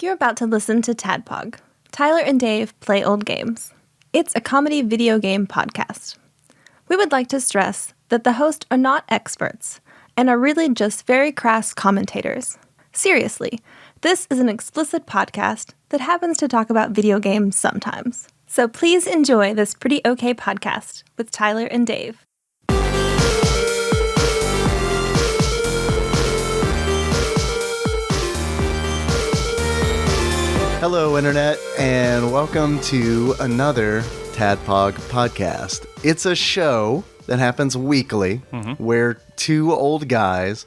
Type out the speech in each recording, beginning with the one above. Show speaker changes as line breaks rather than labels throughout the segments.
You're about to listen to TADPOG. Tyler and Dave play old games. It's a comedy video game podcast. We would like to stress that the hosts are not experts and are really just very crass commentators. Seriously, this is an explicit podcast that happens to talk about video games sometimes. So please enjoy this pretty okay podcast with Tyler and Dave.
Hello, Internet, and welcome to another TADPOG podcast. It's a show that happens weekly where two old guys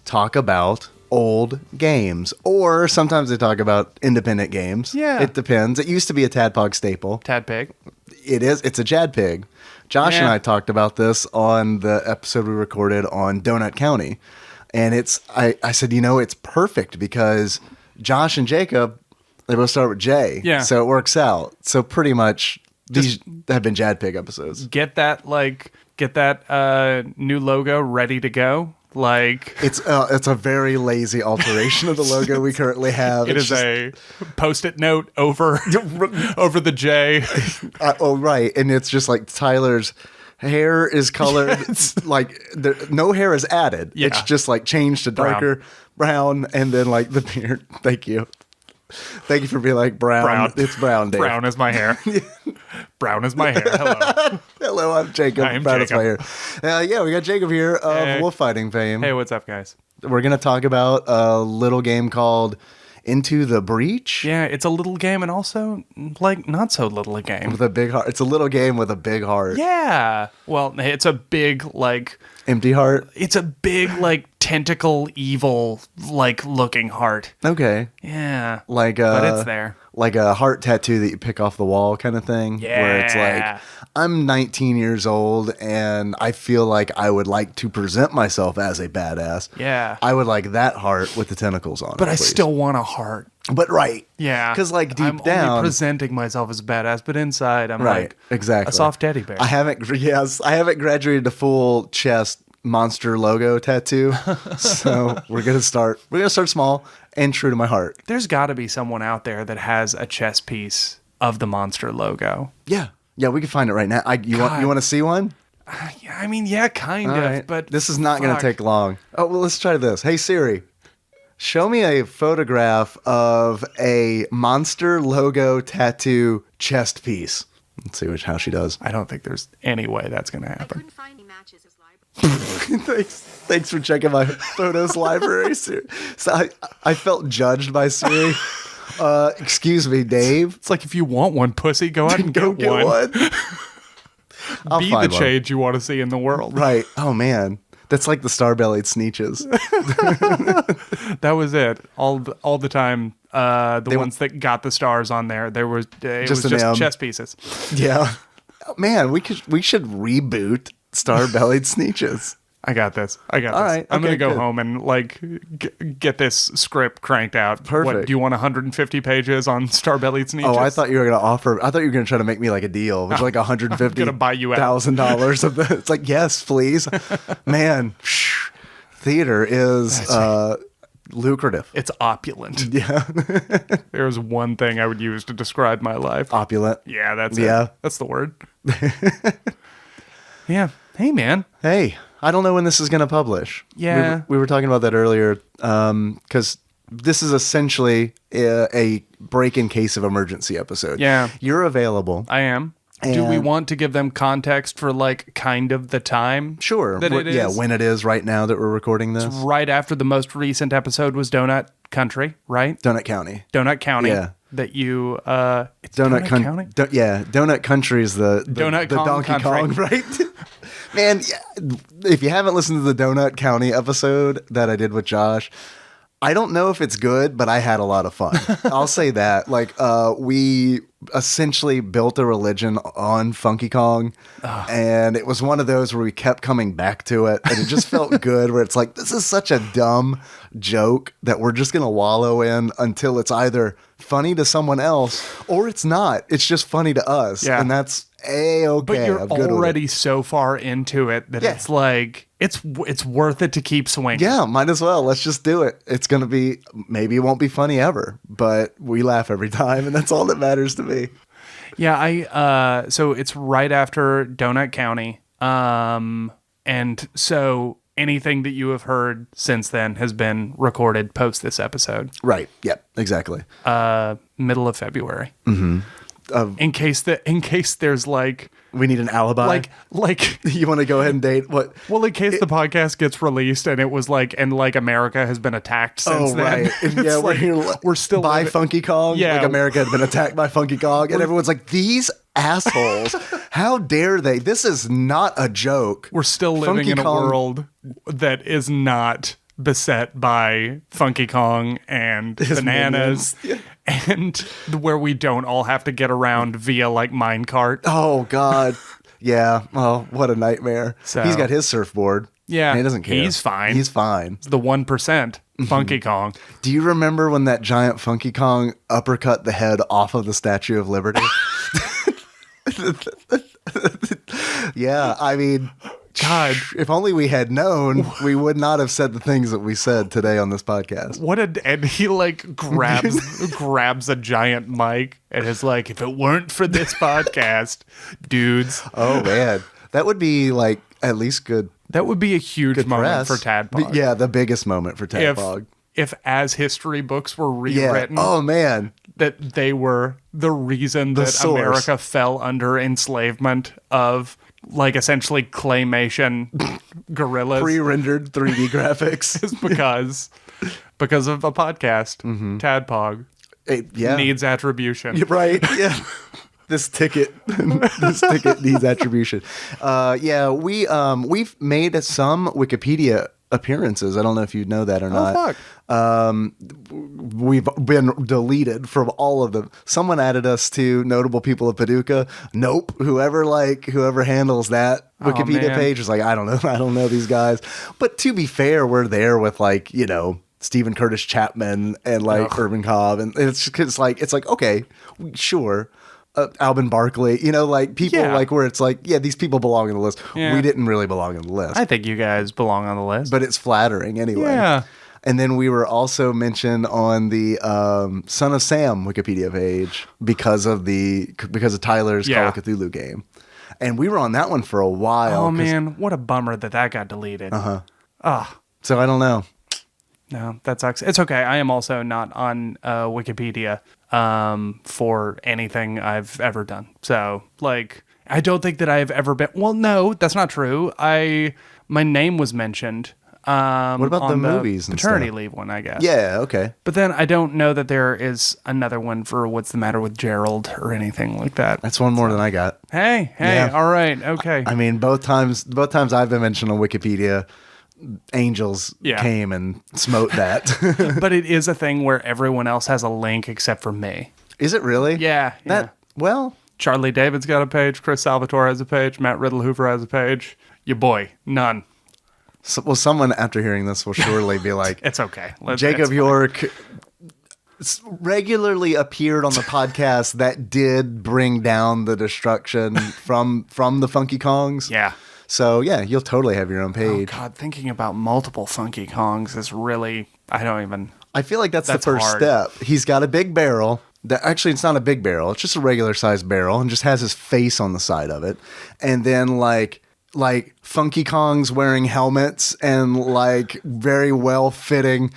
talk about old games, or sometimes they talk about independent games.
Yeah.
It depends. It used to be a TADPOG staple.
TADPOG.
It is. It's a JADPIG. Josh and I talked about this on the episode we recorded on Donut County, and I said, it's perfect because Josh and Jacob, they both start with J.
Yeah.
So it works out. So pretty much these have been JADPIG episodes.
Get that new logo ready to go.
It's a very lazy alteration of the logo we currently have.
It is a Post-it note over the J.
Right. And it's just like Tyler's hair is colored. No hair is added.
Yeah.
It's just like changed to darker brown and then like the beard. Thank you. Thank you for being like brown. It's brown, Dave.
Brown is my hair. Brown is my hair. Hello.
Hello, I'm Jacob.
I'm
brown
Jacob.
is my hair. We got Jacob here of wolf fighting fame.
Hey, what's up, guys?
We're going to talk about a little game called Into the Breach.
Yeah, it's a little game and also, not so little a game.
With a big heart. It's a little game with a big heart.
Yeah. Well, it's a big,
empty heart?
It's a big, tentacle, evil, looking heart.
Okay.
Yeah.
But
it's there.
Like a heart tattoo that you pick off the wall kind of thing.
Yeah.
Where it's like, I'm 19 years old and I feel like I would like to present myself as a badass.
Yeah.
I would like that heart with the tentacles on it.
But I
please.
still want a heart.
But right.
Yeah.
Because deep
I'm
down.
only presenting myself as a badass, but inside I'm
exactly.
a soft teddy bear.
I haven't graduated to full chest monster logo tattoo. So we're gonna start small and true to my heart.
There's got to be someone out there that has a chess piece of the monster logo.
Yeah, we can find it right now. You want to see one?
Kind
All
of.
right.
But
this is not gonna take long. Oh well, let's try this. Hey Siri, show me a photograph of a monster logo tattoo chest piece. Let's see how she does.
I don't think there's any way that's gonna happen.
I couldn't find any matches as library.
Thanks for checking my photos library, Siri. So I felt judged by Siri. Excuse me, Dave.
It's like if you want one, pussy, go out and
Go
get one.
I'll
Be
find
the
one.
change you want to see in the world.
Right. Oh man, that's like the star-bellied Sneeches.
That was it. All the time. The ones that got the stars on there, it was just chess pieces.
Yeah. Oh, man, we should reboot star-bellied Sneeches.
I got this. All
right.
I'm
Okay,
going to go
good.
home and get this script cranked out.
Perfect.
What, do you want 150 pages on Star-Bellied Sneeches?
Oh, I thought you were gonna try to make me like a deal, which like $150,000
gonna buy you out.
of the. It's like, yes, please, man. Theater is lucrative.
It's opulent.
Yeah,
There's one thing I would use to describe my life.
opulent.
Yeah, that's
Yeah.
it. That's the word. Yeah. Hey, man.
Hey, I don't know when this is going to publish.
Yeah.
We were talking about that earlier because this is essentially a break in case of emergency episode.
Yeah.
You're available.
I am. Do we
And-
want to give them context for kind of the time?
Sure.
That it is?
Yeah, when it is right now that we're recording this.
Right after the most recent episode was Donut Country, right?
Donut County.
Donut County.
Yeah.
That you it's
Donut
County?
Donut Country is the
Donut
the
Kong
Donkey
Country.
Kong, right? Man, yeah, if you haven't listened to the Donut County episode that I did with Josh, I don't know if it's good, but I had a lot of fun. I'll say that. We essentially built a religion on Funky Kong, and it was one of those where we kept coming back to it, and it just felt good, where it's like, this is such a dumb, joke that we're just going to wallow in until it's either funny to someone else or it's not. It's just funny to us.
Yeah.
And that's A-okay.
But you're
I'm good with it.
already so far into it that it's like it's worth it to keep swinging.
Yeah, might as well. Let's just do it. It's going to be, maybe it won't be funny ever, but we laugh every time, and that's all that matters to me.
Yeah, so it's right after Donut County. And so anything that you have heard since then has been recorded post this episode.
Right. Yep, exactly.
Middle of February. Mm-hmm. In case there's like
We need an alibi.
like
You want to go ahead and date what?
well, in case the podcast gets released and it was like America has been attacked since then.
Right. And
It's
yeah,
like, we're still
by
living-
Funky Kong.
Yeah.
Like America had been attacked by Funky Kong, and everyone's like, these assholes! How dare they? This is not a joke.
We're still living
Funky
in a
Kong-
world that is not beset by Funky Kong and bananas, and where we don't all have to get around via like minecart.
Oh God. Yeah. Oh, what a nightmare.
So-
He's got his surfboard.
Yeah,
And he doesn't care.
he's fine.
He's fine.
It's the 1%, Funky Kong.
Do you remember when that giant Funky Kong uppercut the head off of the Statue of Liberty? Yeah, I mean,
God,
if only we had known, we would not have said the things that we said today on this podcast.
and he like grabs a giant mic and is like, if it weren't for this podcast, dudes,
Oh man, that would be like at least good
that would be a huge moment
press
for Tadpog.
Yeah, the biggest moment for Tadpog.
If as history books were
Yeah.
rewritten,
Oh man.
that they were the reason that
source.
America fell under enslavement of like essentially claymation gorillas
Pre-rendered 3D graphics.
is because of a podcast. Tadpog
Yeah.
needs attribution.
Right. Yeah. This ticket needs attribution. Yeah, we've made some Wikipedia appearances. I don't know if you know that or not.
Fuck.
We've been deleted from all of them. Someone added us to notable people of Paducah. Nope. Whoever handles that Wikipedia
man.
page is like, I don't know these guys. But to be fair, we're there with like, Stephen Curtis Chapman and like Urban Cobb, and it's like okay, sure. Alvin Barkley, like people
Yeah.
like where it's like, yeah, these people belong on the list.
Yeah.
We didn't really belong on the list,
I think you guys belong on the list.
but it's flattering anyway.
Yeah.
And then we were also mentioned on the Son of Sam Wikipedia page because of Tyler's
Yeah.
Call of Cthulhu game, and we were on that one for a while.
Oh
'cause-
man, what a bummer that got deleted.
So I don't know.
No, that sucks. It's okay. I am also not on Wikipedia for anything I've ever done. So, like, I don't think that I've ever been. Well, no, that's not true. My name was mentioned. What
about the movies and
paternity
stuff?
leave one? I guess.
Yeah. Okay.
But then I don't know that there is another one for What's the Matter with Gerald or anything like that.
That's one more than I got.
Hey,
Yeah.
all right, okay.
I mean, both times I've been mentioned on Wikipedia, angels
Yeah.
came and smote that.
But it is a thing where everyone else has a link except for me.
Is it really?
Yeah.
Well,
Charlie David's got a page. Chris Salvatore has a page. Matt Riddle Hoover has a page. Your boy, none.
someone after hearing this will surely be like,
It's okay.
Jacob York regularly appeared on the podcast that did bring down the destruction from the Funky Kongs.
Yeah.
So yeah, you'll totally have your own
Oh
page.
God, thinking about multiple Funky Kongs is really. I don't even.
I feel like that's the
That's
first
hard.
step. He's got a big barrel. Actually, it's not a big barrel. It's just a regular sized barrel and just has his face on the side of it. And then like Funky Kongs wearing helmets and like very well fitting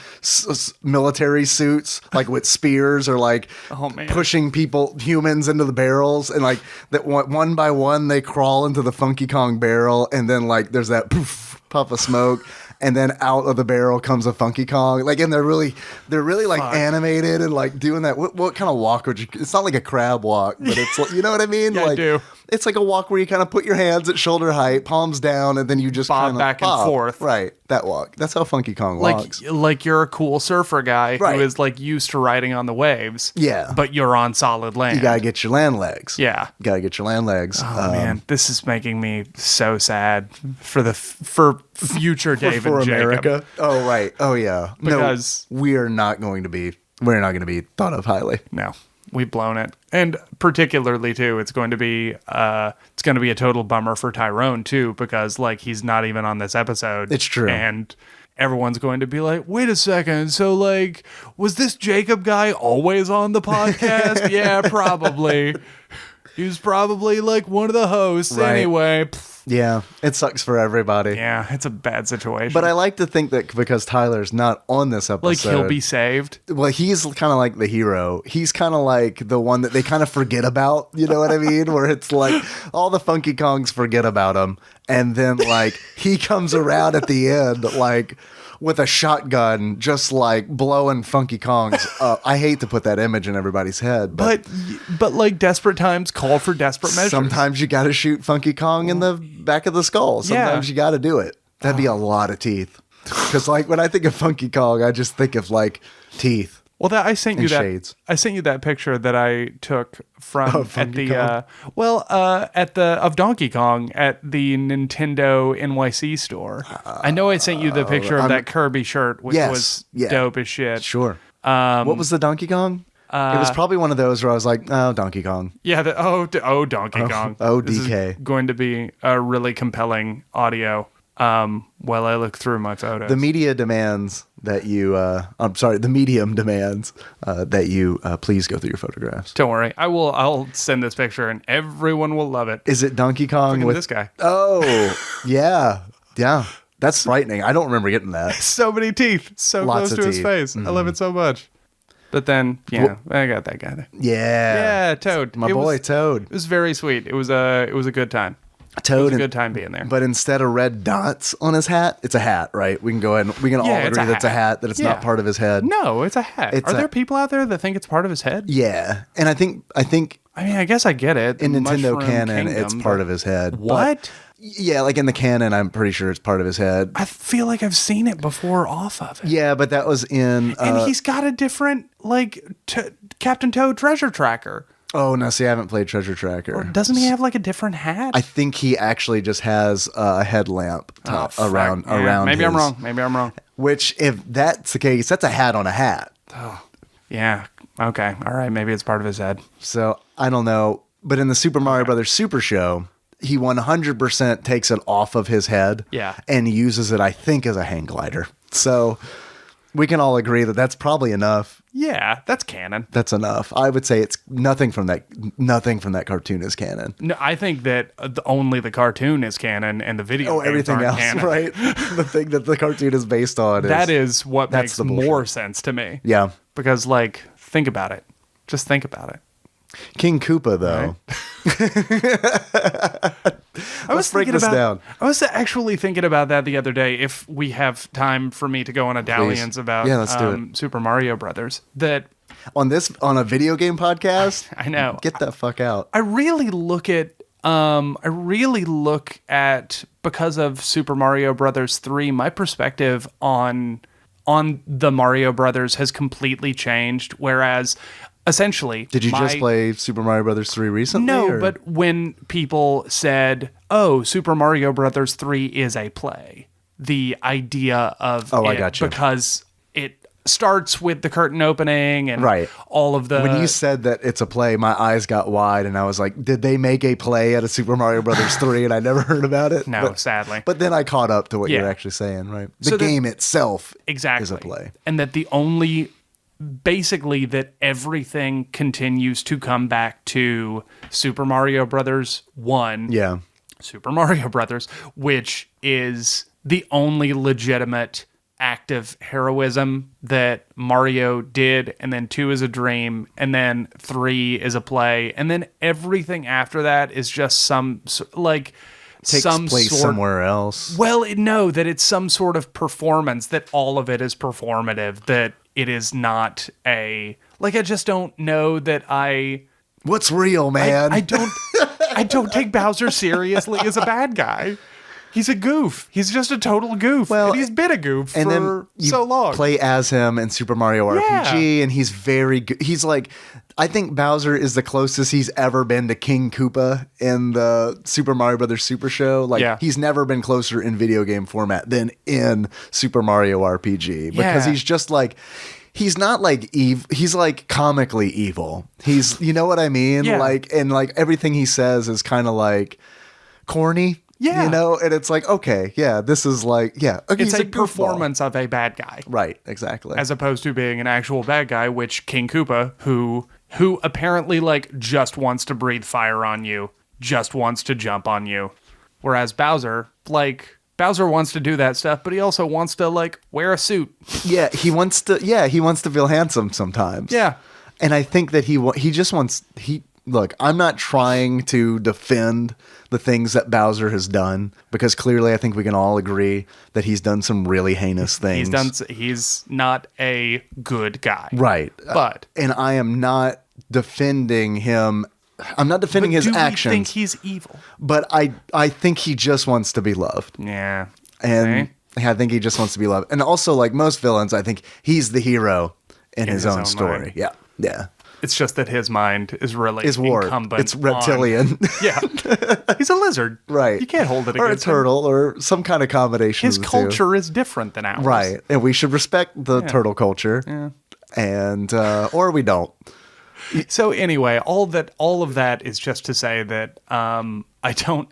military suits, like with spears or like
Oh, man.
pushing humans into the barrels, and like that one by one they crawl into the Funky Kong barrel, and then like there's that poof, puff of smoke. And then out of the barrel comes a Funky Kong. Like, and they're really like animated and like doing that. What kind of walk would you? It's not like a crab walk, but it's like, you know what I mean?
Yeah, I
like,
do.
It's like a walk where you kind of put your hands at shoulder height, palms down, and then you just
Bob
kind of
back and forth.
Right, that walk. That's how Funky Kong
Like,
walks.
like you're a cool surfer guy
Right.
who is like used to riding on the waves.
Yeah.
But you're on solid land.
You gotta get your land legs.
Yeah.
You gotta get your land legs.
Oh man, this is making me so sad for future Dave
for
and Jacob.
America. Oh right. Oh yeah.
Because-
no, we're not going to be thought of highly.
No, we've blown it, and particularly too, it's going to be a total bummer for Tyrone too, because like he's not even on this episode.
It's true.
And everyone's going to be like, wait a second, so like, was this Jacob guy always on the podcast? Yeah, probably. He was probably like one of the hosts
Right.
anyway.
Yeah, it sucks for everybody.
Yeah, it's a bad situation.
But I like to think that because Tyler's not on this episode,
like he'll be saved.
well, he's kind of like the hero. He's kind of like the one that they kind of forget about. You know what I mean? Where it's like all the Funky Kongs forget about him, and then like he comes around at the end, like with a shotgun, just like blowing Funky Kongs up. I hate to put that image in everybody's head,
But like desperate times call for desperate measures.
sometimes you got to shoot Funky Kong in the back of the skull. Sometimes you got to do it. That'd be a lot of teeth. Because like when I think of Funky Kong, I just think of like teeth.
Well, I sent you
And
that.
shades.
I sent you that picture that I took from at
Funky
the
Kong?
of Donkey Kong at the Nintendo NYC store. I know I sent you the picture of that Kirby shirt, which
Yes,
was
yeah.
dope as shit.
Sure. What was the Donkey Kong? It was probably one of those where I was like, oh, Donkey Kong.
Yeah. Donkey Kong. This is
DK.
going to be a really compelling audio. While I look through my photos.
The media demands that you, the medium demands that you please go through your photographs.
Don't worry, I'll send this picture and everyone will love it.
Is it Donkey Kong
Look at
with
this guy?
Oh, yeah. Yeah. That's frightening. I don't remember getting that.
So many teeth, so
Lots
close
of
to his
teeth.
face. I love it so much. But then, I got that guy there.
Yeah.
Yeah, Toad.
My
It
boy
was-
Toad.
It was very sweet. It was a good time. It
Toad.
was a good time being there.
But instead of red dots on his hat, it's a hat, right? We can go ahead and we can all
Yeah, it's
agree
a
that it's a
hat.
hat, that it's
Yeah.
not part of his head.
No, it's a hat.
It's
Are
a-
there people out there that think it's part of his head?
Yeah. And I think
I mean, I guess I get it.
in Nintendo
Mushroom
canon,
Kingdom,
it's part
but-
of his head. But-
What?
yeah, like in the canon, I'm pretty sure it's part of his head.
I feel like I've seen it before off of it.
Yeah, but that was in.
And he's got a different, like, Captain Toad treasure tracker.
Oh no! See, I haven't played Treasure Tracker.
Doesn't he have, like, a different hat?
I think he actually just has a headlamp
fuck.
around
Yeah,
around.
Maybe I'm
his-
wrong.
Which, if that's the case, that's a hat on a hat.
Yeah. Okay. All right. Maybe it's part of his head.
So I don't know. But in the Super Mario Brothers Super Show, he 100% takes it off of his head.
Yeah.
And uses it, I think, as a hang glider. So we can all agree that that's probably enough.
Yeah, that's canon.
That's enough. I would say it's nothing from that cartoon is canon.
No, I think that only the cartoon is canon and the video.
Oh,
games
everything
aren't
else,
canon.
right? The thing that the cartoon is based on.
That is what
that's
makes
the bullshit.
more sense to me.
Yeah.
Because, like, think about it. Just think about it.
King Koopa, though. Let's break this down.
I was actually thinking about that the other day. If we have time for me to go on a dalliance about
Yeah, let's do it.
Super Mario Brothers, that
On a video game podcast?
I know.
Get the fuck out.
I really look at because of Super Mario Brothers 3, my perspective on the Mario Brothers has completely changed. Whereas essentially,
Did you just play Super Mario Brothers 3 recently?
No,
or-
but when people said, "Oh, Super Mario Brothers 3 is a play," the idea of
I
it,
gotcha.
because it starts with the curtain opening and
Right.
all of the.
When you said that it's a play, my eyes got wide, and I was like, "Did they make a play out of Super Mario Brothers 3?" And I never heard about it.
No, sadly.
But then I caught up to what
Yeah.
you're actually saying, right? The
So that-
game itself
exactly
is a play.
and that basically that everything continues to come back to Super Mario Brothers 1.
Yeah.
Super Mario Brothers, which is the only legitimate act of heroism that Mario did, and then 2 is a dream, and then 3 is a play, and then everything after that is just
Takes place somewhere else.
Well, no, that it's some sort of performance, that all of it is performative, that it is not I just don't know that
What's real, man?
I don't I don't take Bowser seriously as a bad guy. He's a goof. He's just a total goof.
Well,
and he's been a goof
and
for
then you
so long.
play as him in Super Mario RPG, and he's very good. He's like, I think Bowser is the closest he's ever been to King Koopa in the Super Mario Brothers Super Show. Like, he's never been closer in video game format than in Super Mario RPG, because he's just like, he's not like evil. He's like comically evil. He's, you know what I mean?
Yeah.
Like, and like everything he says is kind of like corny.
Yeah.
You know, and it's like, okay, yeah, this is like, yeah. Okay,
It's
he's
a
goofball.
performance of a bad guy.
Right, exactly.
As opposed to being an actual bad guy, which King Koopa, who apparently like just wants to breathe fire on you, just wants to jump on you. Whereas Bowser wants to do that stuff, but he also wants to like wear a suit.
Yeah, he wants to feel handsome sometimes.
Yeah.
And I think that he just wants look, I'm not trying to defend the things that Bowser has done, because clearly I think we can all agree that he's done some really heinous things.
He's not a good guy.
Right.
But
and I am not defending him. I'm not defending his actions.
Do you think he's evil?
But I think he just wants to be loved.
Yeah.
And I think he just wants to be loved. And also, like most villains, I think he's the hero in his own story.
Mind.
Yeah. Yeah.
It's just that his mind is really
warped.
incumbent.
It's reptilian.
Yeah. He's a lizard.
Right.
You can't hold it
or a
against him.
turtle or some kind of combination
His
of the
culture is different than ours.
Right. And we should respect the turtle culture.
Yeah.
And or we don't.
So anyway, all of that is just to say that I don't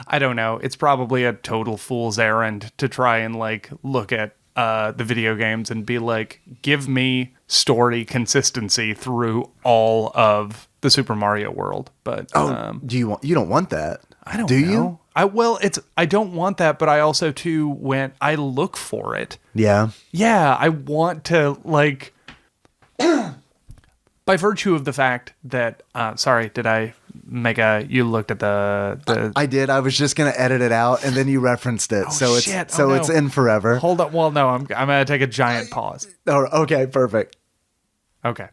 know. It's probably a total fool's errand to try and like look at the video games and be like, give me story consistency through all of the Super Mario world. But
you don't want that?
I don't
do
know.
You?
I don't want that, but I also too I look for it.
Yeah.
Yeah, I want to like. By virtue of the fact that, sorry, did I make you looked at the...
I did. I was just going to edit it out, and then you referenced it. It's in forever.
Hold up. Well, no, I'm going to take a giant pause.
Oh, okay, perfect.
Okay.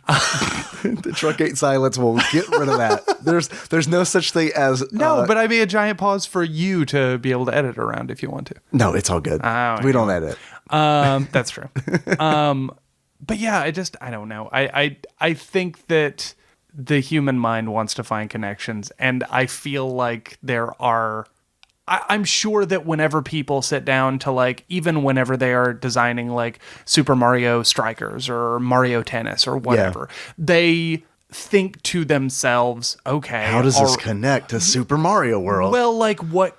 The truncate silence will get rid of that. There's no such thing as...
No, but I mean a giant pause for you to be able to edit around if you want to.
No, it's all good. We don't edit.
That's true. But yeah, I don't know. I think that the human mind wants to find connections, and I feel like I'm sure that whenever people sit down to like, even whenever they are designing like Super Mario Strikers or Mario Tennis or whatever, they think to themselves, okay,
how does this connect to Super Mario World?
Well, like what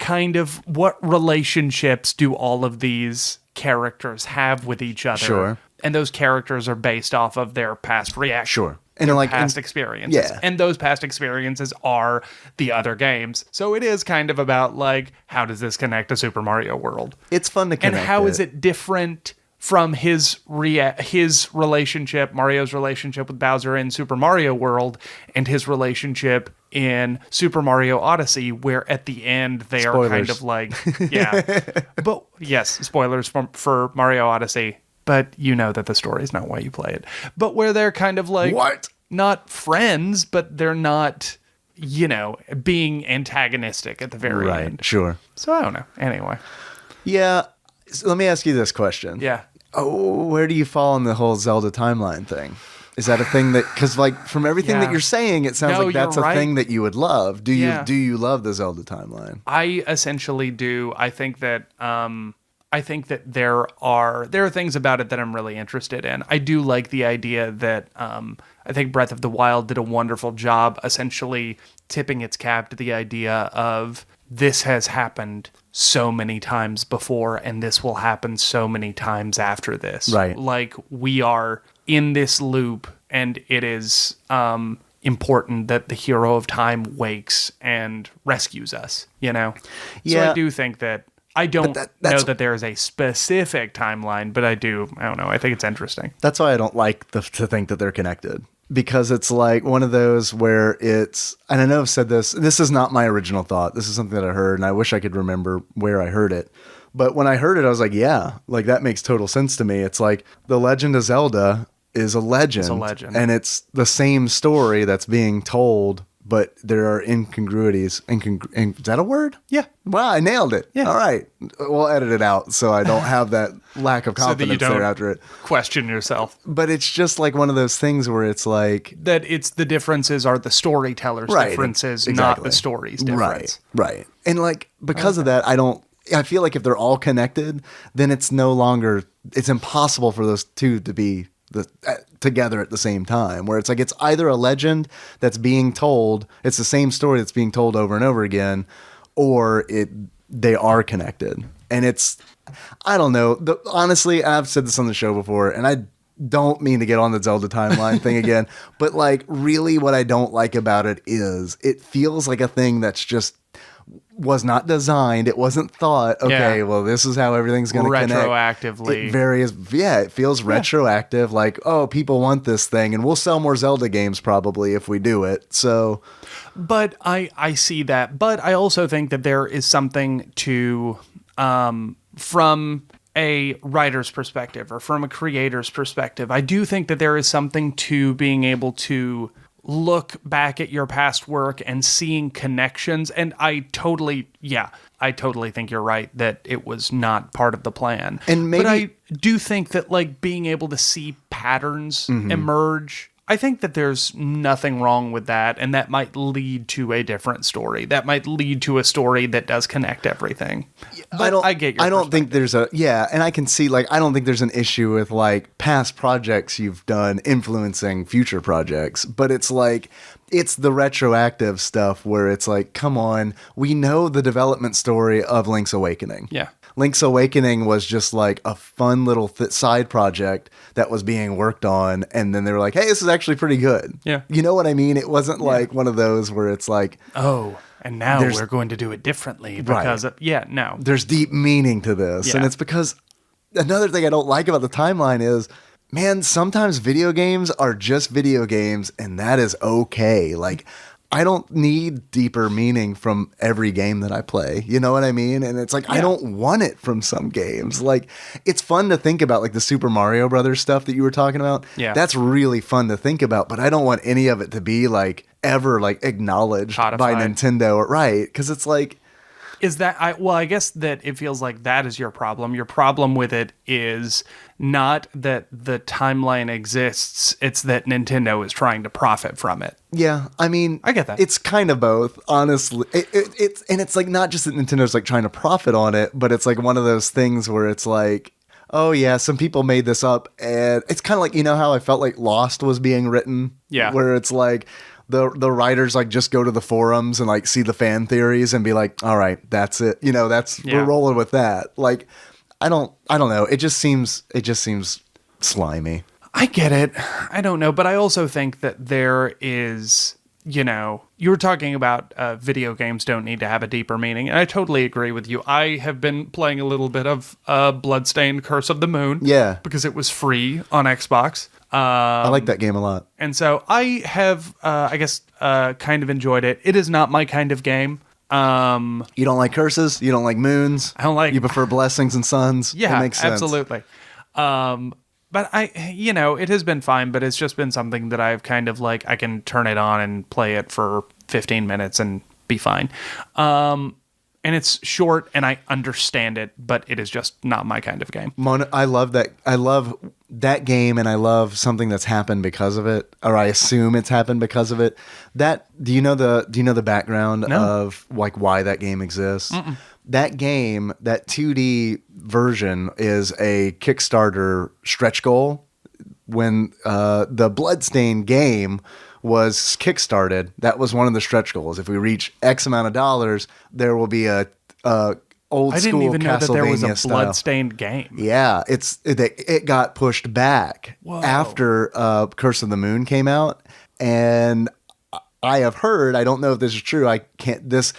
relationships do all of these characters have with each other?
Sure.
And those characters are based off of their past reactions.
Sure. And
their
like
past experiences.
Yeah.
And those past experiences are the other games. So it is kind of about like, how does this connect to Super Mario World?
It's fun to connect.
And how is it different from his relationship, Mario's relationship with Bowser in Super Mario World, and his relationship in Super Mario Odyssey, where at the end they are kind of like, yeah. But yes, spoilers for Mario Odyssey. But you know that the story is not why you play it. But where they're kind of like,
what? Not
friends, but they're not, being antagonistic at the very end.
Sure.
So I don't know. Anyway.
Yeah. So let me ask you this question.
Yeah.
Oh, where do you fall on the whole Zelda timeline thing? Is that a thing that, because like from everything that you're saying, it sounds like that's a thing that you would love. Do you love the Zelda timeline? I
essentially do. I think that there are things about it that I'm really interested in. I do like the idea that I think Breath of the Wild did a wonderful job essentially tipping its cap to the idea of this has happened so many times before and this will happen so many times after this.
Right.
Like we are in this loop and it is important that the hero of time wakes and rescues us,
Yeah.
So I do think that I don't know that there is a specific timeline, but I don't know. I think it's interesting.
That's why I don't like to think that they're connected, because it's like one of those where it's, and I know I've said this is not my original thought. This is something that I heard and I wish I could remember where I heard it. But when I heard it, I was like, yeah, like that makes total sense to me. It's like The Legend of Zelda is a legend.
It's a legend.
And it's the same story that's being told but there are incongruities. Is that a word?
Yeah.
Wow, I nailed it.
Yeah.
All right. We'll edit it out so I don't have that lack of
So that
confidence
you don't
there after it.
question yourself.
But it's just like one of those things where it's like...
That it's the differences are the storyteller's differences, not the story's difference.
Right. And like, because of that, I feel like if they're all connected, then it's no longer, it's impossible for those two to be together at the same time, where it's like, it's either a legend that's being told, it's the same story that's being told over and over again, or they are connected. And it's, I don't know. Honestly, I've said this on the show before, and I don't mean to get on the Zelda timeline thing again, but like, really what I don't like about it is it feels like a thing that's just was not designed. It wasn't thought, okay, well, this is how everything's going to connect.
Retroactively.
It feels retroactive. Like, oh, people want this thing, and we'll sell more Zelda games probably if we do it. So,
but I see that. But I also think that there is something to, from a writer's perspective or from a creator's perspective, I do think that there is something to being able to look back at your past work and seeing connections. And I totally think you're right that it was not part of the plan.
And maybe,
but I do think that like being able to see patterns emerge, I think that there's nothing wrong with that. And that might lead to a different story. That might lead to a story that does connect everything. But I get your
I don't think there's and I can see, like, I don't think there's an issue with like past projects you've done influencing future projects, but it's like, it's the retroactive stuff where it's like, come on, we know the development story of Link's Awakening.
Yeah.
Link's Awakening was just like a fun little side project that was being worked on. And then they were like, hey, this is actually pretty good.
Yeah.
You know what I mean? It wasn't like one of those where it's like,
oh, and now we're going to do it differently because no.
There's deep meaning to this.
Yeah.
And it's because another thing I don't like about the timeline is, man, sometimes video games are just video games, and that is okay. Like, I don't need deeper meaning from every game that I play. You know what I mean? And it's like, I don't want it from some games. Like, it's fun to think about, like the Super Mario Brothers stuff that you were talking about.
Yeah.
That's really fun to think about, but I don't want any of it to be like ever like acknowledged by
Codified.
Nintendo. Right. Because it's like,
is that I guess that it feels like that is your problem. Your problem with it is not that the timeline exists, it's that Nintendo is trying to profit from it.
yeah, I mean,
I get that.
It's kind of both, honestly. It's like not just that Nintendo's like trying to profit on it, but it's like one of those things where it's like, oh yeah, some people made this up, and it's kind of like, you know how I felt like Lost was being written?
Yeah.
Where it's like the writers like just go to the forums and like see the fan theories and be like, all right, that's it. You know, we're rolling with that. Like, I don't know. It just seems slimy.
I get it. I don't know, but I also think that there is, you were talking about video games don't need to have a deeper meaning, and I totally agree with you. I have been playing a little bit of Bloodstained Curse of the Moon.
Yeah.
Because it was free on Xbox.
I like that game a lot.
And so I have, kind of enjoyed it. It is not my kind of game.
You don't like curses? You don't like moons?
I don't like...
You prefer blessings and suns?
Yeah,
it makes sense.
Absolutely. But it has been fine, but it's just been something that I've kind of like, I can turn it on and play it for 15 minutes and be fine. And it's short and I understand it, but it is just not my kind of game.
I love that. I love that game, and I love something that's happened because of it, or I assume it's happened because of it. Do you know the background of like why that game exists? Mm-mm. That game, that 2D version, is a Kickstarter stretch goal. When the Bloodstained game was kickstarted, that was one of the stretch goals. If we reach X amount of dollars, there will be a old school Castlevania style.
I didn't even know that there was a Bloodstained game.
Yeah, it got pushed back after Curse of the Moon came out, and I have heard, I don't know if this is true, I can't, this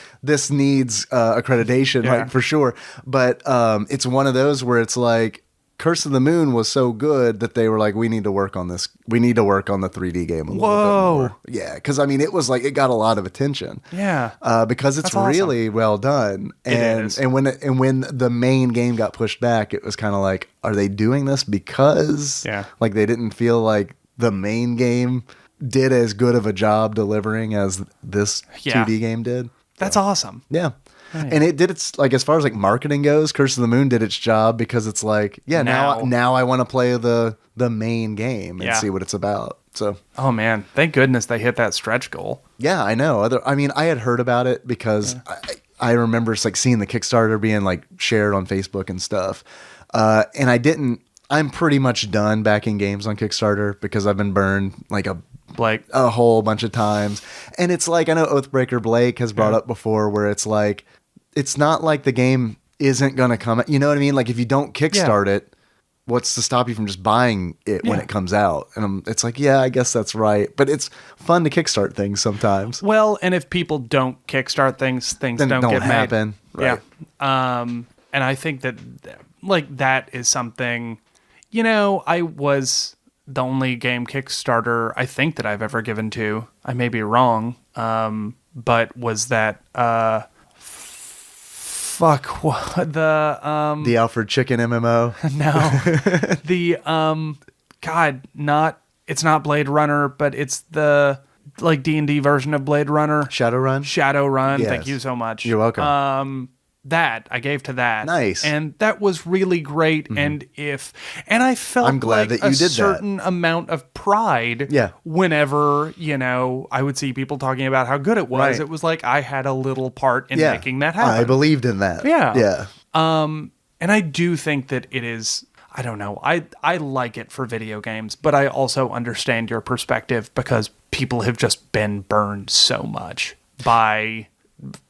needs accreditation, right, for sure, but it's one of those where it's like, Curse of the Moon was so good that they were like, we need to work on this. We need to work on the 3D game a little bit more. Yeah, because I mean, it was like, it got a lot of attention.
Yeah,
because it's really well done. And when the main game got pushed back, it was kind of like, are they doing this because like they didn't feel like the main game did as good of a job delivering as this
Yeah.
2D game did.
That's awesome.
Yeah. And it did its, like, as far as like marketing goes, Curse of the Moon did its job because it's like, yeah, now I want to play the main game and see what it's about. So,
oh man, thank goodness they hit that stretch goal.
yeah, I know. I mean, I had heard about it because I remember like seeing the Kickstarter being like shared on Facebook and stuff. And I'm pretty much done backing games on Kickstarter because I've been burned like a whole bunch of times. And it's like, I know Oathbreaker Blake has brought up before where it's like, it's not like the game isn't going to come. You know what I mean? Like if you don't kickstart it, what's to stop you from just buying it when it comes out? And it's like, yeah, I guess that's right. But it's fun to kickstart things sometimes.
Well, and if people don't kickstart things
Then
don't get
happen.
made.
Right.
Yeah. And I think that like that is something, you know, I was the only game Kickstarter I think that I've ever given to. I may be wrong. But was that,
The Alfred Chicken MMO.
No, it's not Blade Runner, but it's the like D&D version of Blade Runner.
Shadowrun.
Yes.
Thank
you so much.
You're welcome.
That I gave to that.
Nice.
And that was really great. Mm-hmm. And I felt
I'm glad
like
that you
a
did
certain amount of pride.
Yeah.
Whenever, you know, I would see people talking about how good it was.
Right.
It was like I had a little part in making that happen.
I believed in that.
Yeah.
Yeah.
And I do think that it is, I don't know, I like it for video games, but I also understand your perspective because people have just been burned so much by,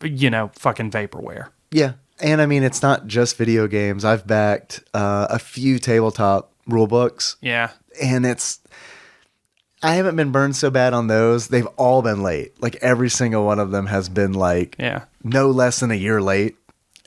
you know, fucking vaporware.
Yeah. And I mean, it's not just video games. I've backed a few tabletop rule books.
Yeah.
And I haven't been burned so bad on those. They've all been late. Like every single one of them has been like no less than a year late.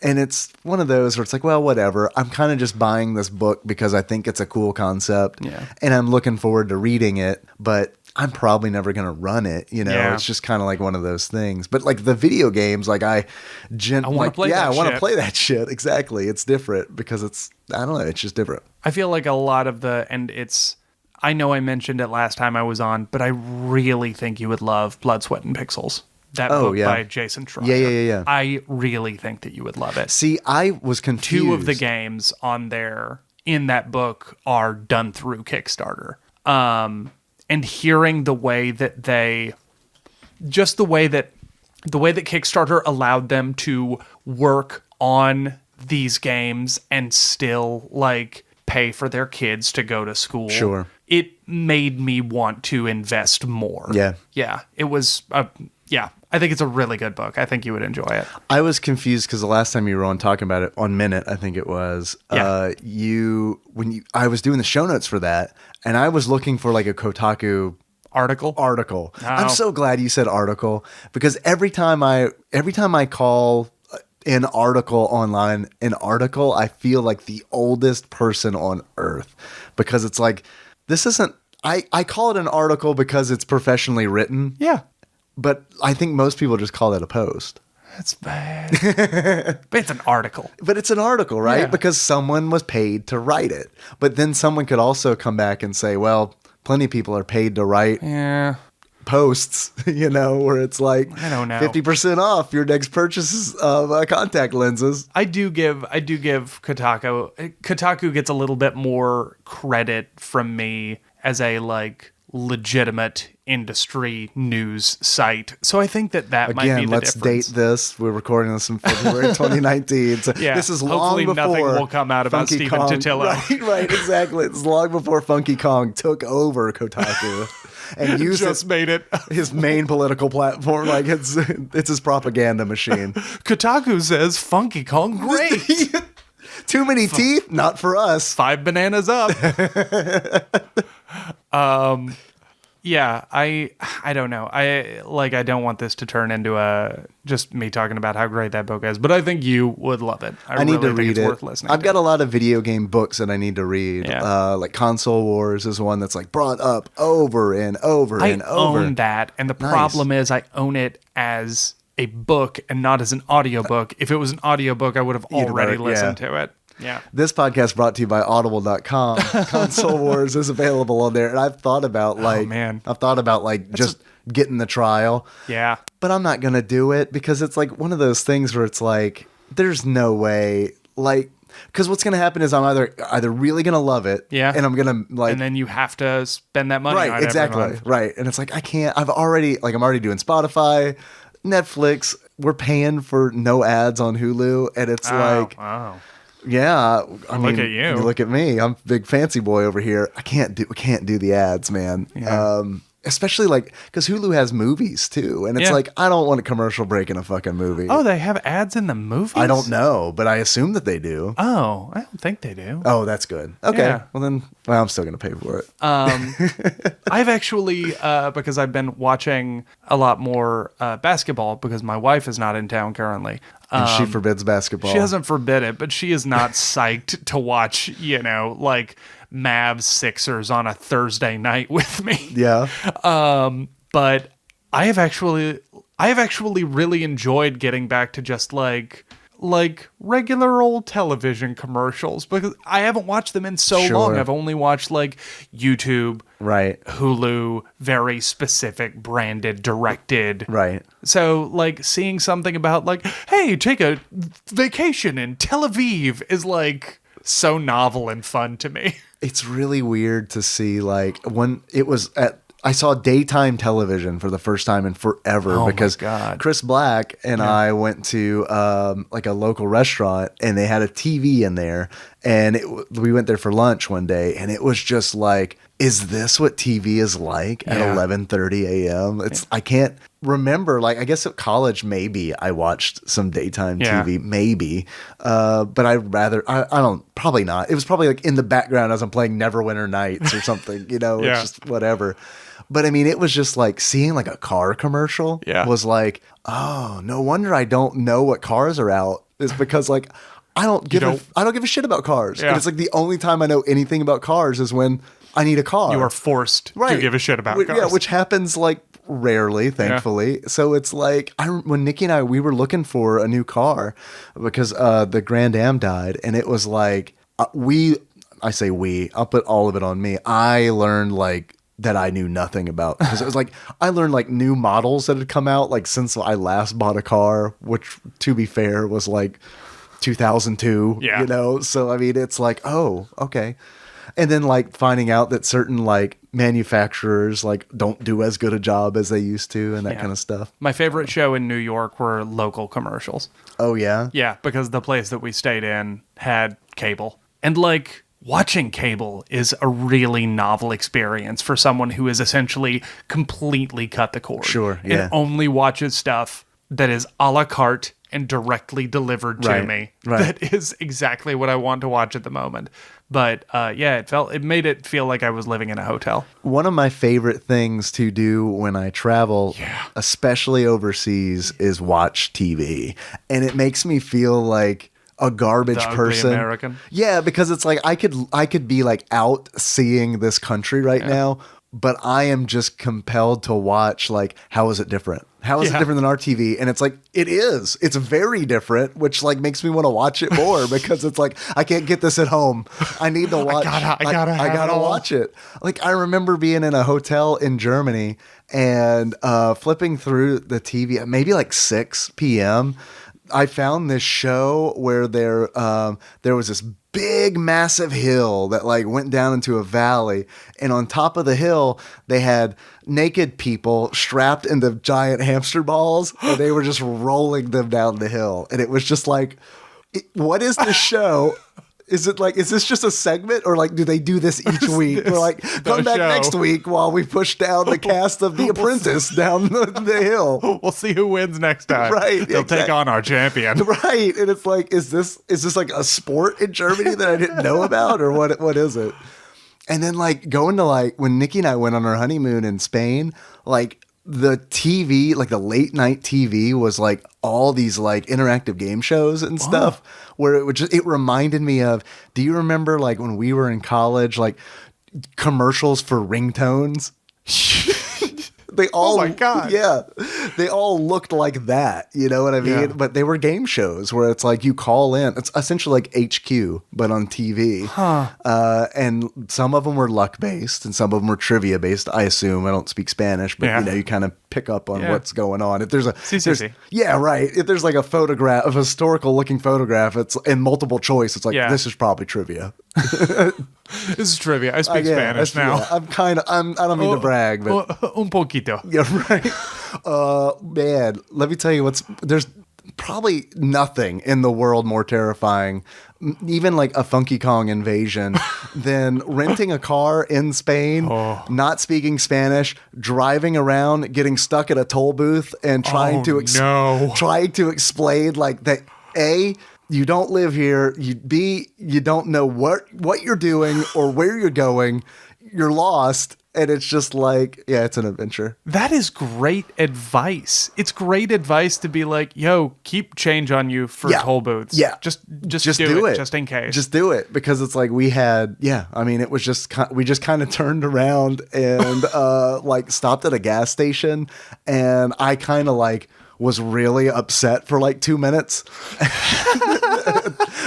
And it's one of those where it's like, well, whatever. I'm kind of just buying this book because I think it's a cool concept.
Yeah.
And I'm looking forward to reading it. But I'm probably never going to run it. You know, it's just kind of like one of those things. But like the video games, like I want to play that shit. I want to play that shit. Exactly. It's different because I don't know. It's just different.
I feel like a lot of I know I mentioned it last time I was on, but I really think you would love Blood, Sweat, and Pixels. That book by Jason Schreier.
Yeah.
I really think that you would love it.
See, I was confused.
2 of the games on there in that book are done through Kickstarter. And hearing the way that the way that Kickstarter allowed them to work on these games and still like pay for their kids to go to school.
Sure.
It made me want to invest more.
Yeah.
Yeah. It was, I think it's a really good book. I think you would enjoy it.
I was confused because the last time you were on talking about it on Minute, I think it was, I was doing the show notes for that and I was looking for like a Kotaku article.
Oh.
I'm so glad you said article because every time I call an article online, I feel like the oldest person on earth because it's like, this isn't, I call it an article because it's professionally written.
Yeah.
But I think most people just call that a post.
That's bad. But it's an article.
But it's an article, right?
Yeah.
Because someone was paid to write it. But then someone could also come back and say, well, plenty of people are paid to write posts, you know, where it's like,
I don't know,
50% off your next purchases of contact lenses.
I do give Kotaku. Kotaku gets a little bit more credit from me as a like legitimate industry news site. So I think that might be the
Again, let's
difference.
date this. We're recording this in February 2019. So this is long
hopefully
before
nothing will come out about
Funky
Stephen
Kong.
Totillo.
Right, exactly. It's long before Funky Kong took over Kotaku and used
made it
his main political platform. Like it's his propaganda machine.
Kotaku says Funky Kong great.
Too many teeth? Not for us.
5 bananas up. Yeah, I don't know. I don't want this to turn into just me talking about how great that book is, but I think you would love it. I
need
really
to
think
read
it's
it.
worth listening
I've
to.
got a lot of video game books that I need to read.
Yeah.
Like Console Wars is one that's like brought up over and over and over.
I own that, and the problem is I own it as a book and not as an audiobook. If it was an audiobook, I would have already listened to it. Yeah.
This podcast brought to you by Audible.com. Console Wars is available on there. And I've thought about just getting the trial.
Yeah.
But I'm not going to do it because it's like one of those things where it's like, there's no way. Like, because what's going to happen is I'm either really going to love it.
Yeah.
And I'm going to like.
And then you have to spend that money on it.
Right, exactly.
Every month.
Right. And it's like, I can't. I'm already doing Spotify, Netflix. We're paying for no ads on Hulu. And it's
Oh.
Yeah, I mean,
Look at you.
Look at me. I'm a big fancy boy over here. I can't do the ads, man.
Yeah.
Especially like because Hulu has movies too, and it's like I don't want a commercial break in a fucking movie.
Oh, they have ads in the movies?
I don't know, but I assume that they do.
Oh, I don't think they do.
Oh, that's good. Okay,
Yeah.
well I'm still gonna pay for it.
I've actually, because I've been watching a lot more basketball because my wife is not in town currently.
And she forbids basketball.
She doesn't forbid it, but she is not psyched to watch, like Mavs Sixers on a Thursday night with me.
Yeah.
But I have actually really enjoyed getting back to just like regular old television commercials because I haven't watched them in so long. I've only watched like YouTube,
right,
Hulu, very specific branded, directed.
Right.
So like seeing something about like, hey, take a vacation in Tel Aviv is like so novel and fun to me.
It's really weird to see like when it was I saw daytime television for the first time in forever because Chris Black and I went to like a local restaurant and they had a TV in there and we went there for lunch one day and it was just like, is this what TV is like at 11:30 a.m.? I can't remember. Like I guess at college maybe I watched some daytime TV maybe, but I don't probably not. It was probably like in the background as I'm playing Neverwinter Nights or something. It's just whatever. But I mean, it was just like seeing like a car commercial was like, oh, no wonder I don't know what cars are out. Is because like I don't give a shit about cars.
Yeah.
And it's like the only time I know anything about cars is when I need a car.
You are forced to give a shit about cars.
Yeah, which happens like rarely, thankfully. Yeah. So it's like when Nikki and I we were looking for a new car because the Grand Am died, and it was like I'll put all of it on me. I learned like that I knew nothing about because it was like I learned like new models that had come out like since I last bought a car, which to be fair was like 2002. So I mean it's like, oh, okay. And then like finding out that certain like manufacturers like don't do as good a job as they used to and that kind of stuff.
My favorite show in New York were local commercials.
Oh yeah?
Yeah, because the place that we stayed in had cable. And like watching cable is a really novel experience for someone who is essentially completely cut the cord.
Sure, yeah.
And only watches stuff that is a la carte and directly delivered to me. Right. That is exactly what I want to watch at the moment. But it made it feel like I was living in a hotel.
One of my favorite things to do when I travel, especially overseas, is watch TV. And it makes me feel like a garbage person.
American.
Yeah, because it's like I could be like out seeing this country right now, but I am just compelled to watch like how is it different? How is it different than our TV? And it's like it's very different, which like makes me want to watch it more because it's like I can't get this at home. I need to watch. I gotta watch it. Like I remember being in a hotel in Germany and flipping through the TV at maybe like 6 p.m. I found this show where there was this big, massive hill that like went down into a valley, and on top of the hill they had naked people strapped into giant hamster balls, and they were just rolling them down the hill, and it was just like, what is this show? Is this just a segment, or like do they do this each week? We're like, come back next week while we push down the cast of The Apprentice down the hill.
We'll see who wins next time.
Right,
they'll take on our champion.
Right, and it's like, is this like a sport in Germany that I didn't know about, or what is it? And then like going to like when Nikki and I went on our honeymoon in Spain, like the TV, like the late night TV was like all these like interactive game shows and stuff where it reminded me of, do you remember like when we were in college, like commercials for ringtones? They all,
my God.
Yeah, they all looked like that. You know what I mean?
Yeah.
But they were game shows where it's like you call in. It's essentially like HQ, but on TV. And some of them were luck based, and some of them were trivia based. I assume I don't speak Spanish, but
Yeah.
you know, you kind of pick up on what's going on. If there's
CCC.
yeah, right. If there's like a photograph, a historical looking photograph, it's in multiple choice. It's like this is probably trivia.
This is trivia. I speak Spanish now.
Yeah, I don't mean to brag, but
Un poquito.
yeah, right. Man, let me tell you there's probably nothing in the world more terrifying, even like a Funky Kong invasion, than renting a car in Spain, not speaking Spanish, driving around, getting stuck at a toll booth, and trying to explain like that. You don't live here. You don't know what you're doing or where you're going. You're lost. And it's just like, yeah, it's an adventure.
That is great advice. It's great advice to be like, yo, keep change on you for toll booths.
Yeah.
Just do it, just in case.
Just do it. Because it's like it was just, we just kind of turned around and like stopped at a gas station. And I kind of like was really upset for like 2 minutes.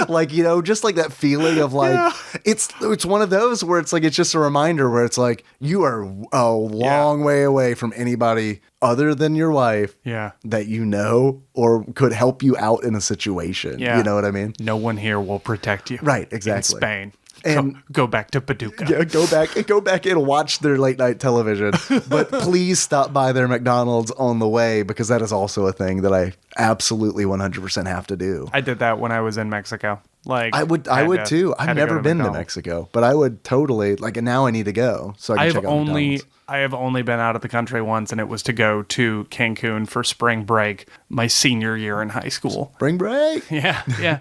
Like, you know, just like that feeling of like, it's one of those where it's like, it's just a reminder where it's like, you are a long way away from anybody other than your wife that you know or could help you out in a situation.
Yeah.
You know what I mean?
No one here will protect you.
Right, exactly.
In Spain.
And
go back to Paducah.
Yeah, go back and watch their late night television. But please stop by their McDonald's on the way, because that is also a thing that I absolutely 100% have to do.
I did that when I was in Mexico. Like
I would too. I've never been to Mexico, but I would totally like. And now I need to go so I can check out McDonald's.
I have only been out of the country once, and it was to go to Cancun for spring break, my senior year in high school.
Spring break.
Yeah.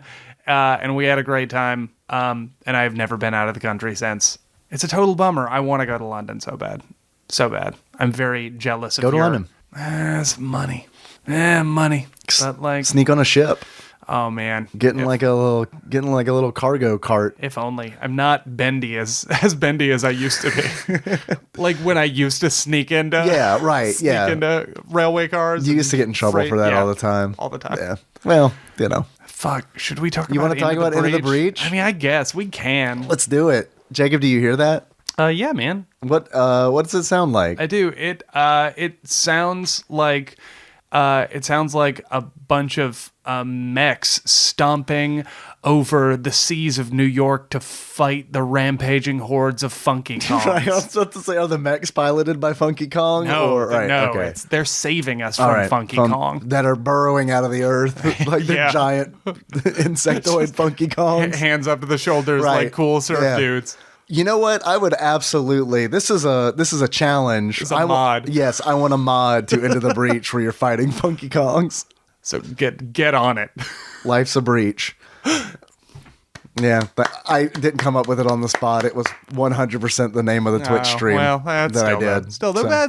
And we had a great time. And I've never been out of the country since. It's a total bummer. I want to go to London so bad. So bad. I'm very jealous of
Go to London.
It's money. Money. But like,
sneak on a ship.
Oh man.
Getting like a little cargo cart.
If only. I'm not bendy as bendy as I used to be. Like when I used to sneak into into railway cars.
You used to get in trouble for that all the time.
All the time.
Yeah. Well, you know.
Fuck. Should we talk
You want to talk about Into the Breach?
I mean, I guess we can.
Let's do it. Jacob, do you hear that?
Yeah, man.
What does it sound like?
I do. It sounds like a bunch of mechs stomping over the seas of New York to fight the rampaging hordes of Funky Kongs.
Right, I was about to say, are the mechs piloted by Funky Kong?
They're saving us from Funky Kong.
That are burrowing out of the earth like the giant insectoid Funky Kongs.
Hands up to the shoulders like cool surf dudes.
You know what? I would absolutely. This is a challenge.
It's a mod.
Yes, I want a mod to Into the Breach where you're fighting Funky Kongs.
So get on it.
Life's a breach. Yeah, but I didn't come up with it on the spot. It was 100% the name of the Twitch stream that I did.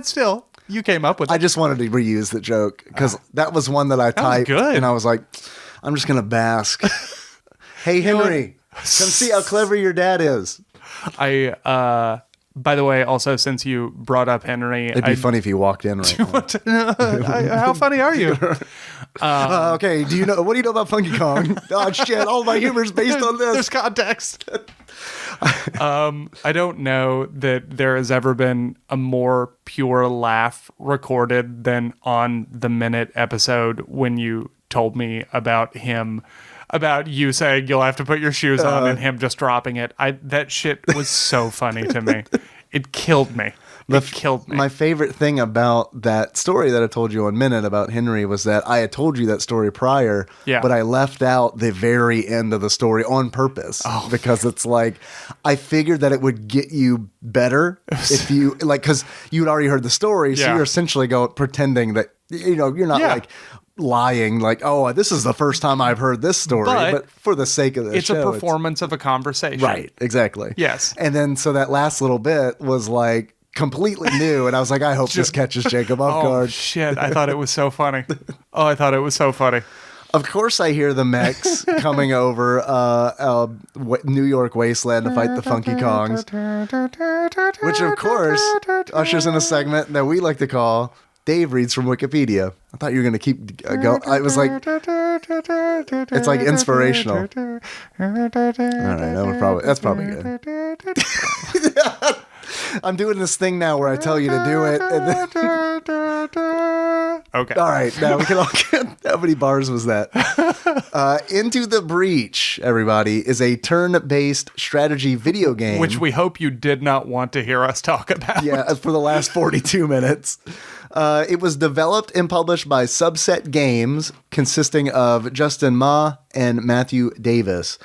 Still, you came up with it.
I just wanted to reuse the joke because that was one that I typed,
good.
And I was like, I'm just gonna bask. Hey Henry, come see how clever your dad is.
By the way, also, since you brought up Henry,
it'd be funny if he walked in right now.
How funny are you?
Okay, what do you know about Funky Kong? Oh shit, all my humor is based on this.
There's context. I don't know that there has ever been a more pure laugh recorded than on the Minute episode when you told me about him. About you saying you'll have to put your shoes on and him just dropping it. That shit was so funny to me. It killed me. My
favorite thing about that story that I told you on Minute about Henry was that I had told you that story prior, but I left out the very end of the story on purpose because it's like I figured that it would get you better if you like because you'd already heard the story, so you're essentially pretending that you're not like lying like, oh, this is the first time I've heard this story, but for the sake of the show,
it's a performance of a conversation.
Right, exactly.
Yes.
And then so that last little bit was like completely new, and I was like, I hope this catches Jacob off guard.
Shit, I thought it was so funny. I thought it was so funny.
Of course, I hear the mechs coming over New York wasteland to fight the Funky Kongs, which of course ushers in a segment that we like to call Dave Reads from Wikipedia. I thought you were going to keep going. I was like, it's like inspirational. All right, that's probably good. I'm doing this thing now where I tell you to do it. And then
Okay.
all right, now we can all get. How many bars was that? Into the Breach, everybody, is a turn-based strategy video game.
Which we hope you did not want to hear us talk about.
Yeah, for the last 42 minutes. It was developed and published by Subset Games, consisting of Justin Ma and Matthew Davis.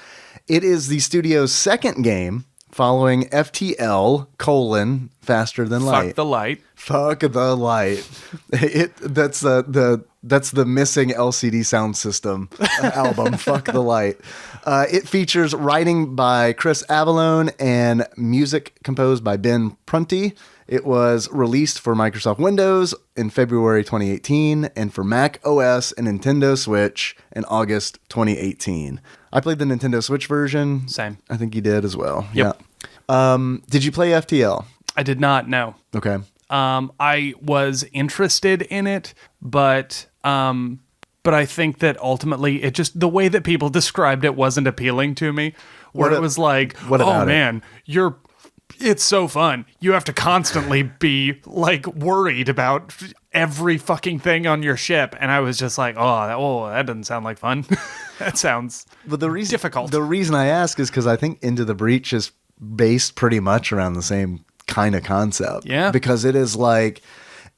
It is the studio's second game, following FTL: Faster Than Light.
Fuck the light.
Fuck the light. That's the missing LCD sound system album. Fuck the light. It features writing by Chris Avallone and music composed by Ben Prunty. It was released for Microsoft Windows in February 2018 and for Mac OS and Nintendo Switch in August 2018. I played the Nintendo Switch version.
Same.
I think you did as well.
Yep.
Yeah. Did you play FTL?
I did not know.
Okay.
I was interested in it, but I think that ultimately it just, the way that people described it wasn't appealing to me, where it was like, oh man, it's so fun. You have to constantly be like worried about every fucking thing on your ship. And I was just like, that doesn't sound like fun. That sounds difficult.
The reason I ask is because I think Into the Breach is based pretty much around the same kind of concept.
Yeah.
Because it is like,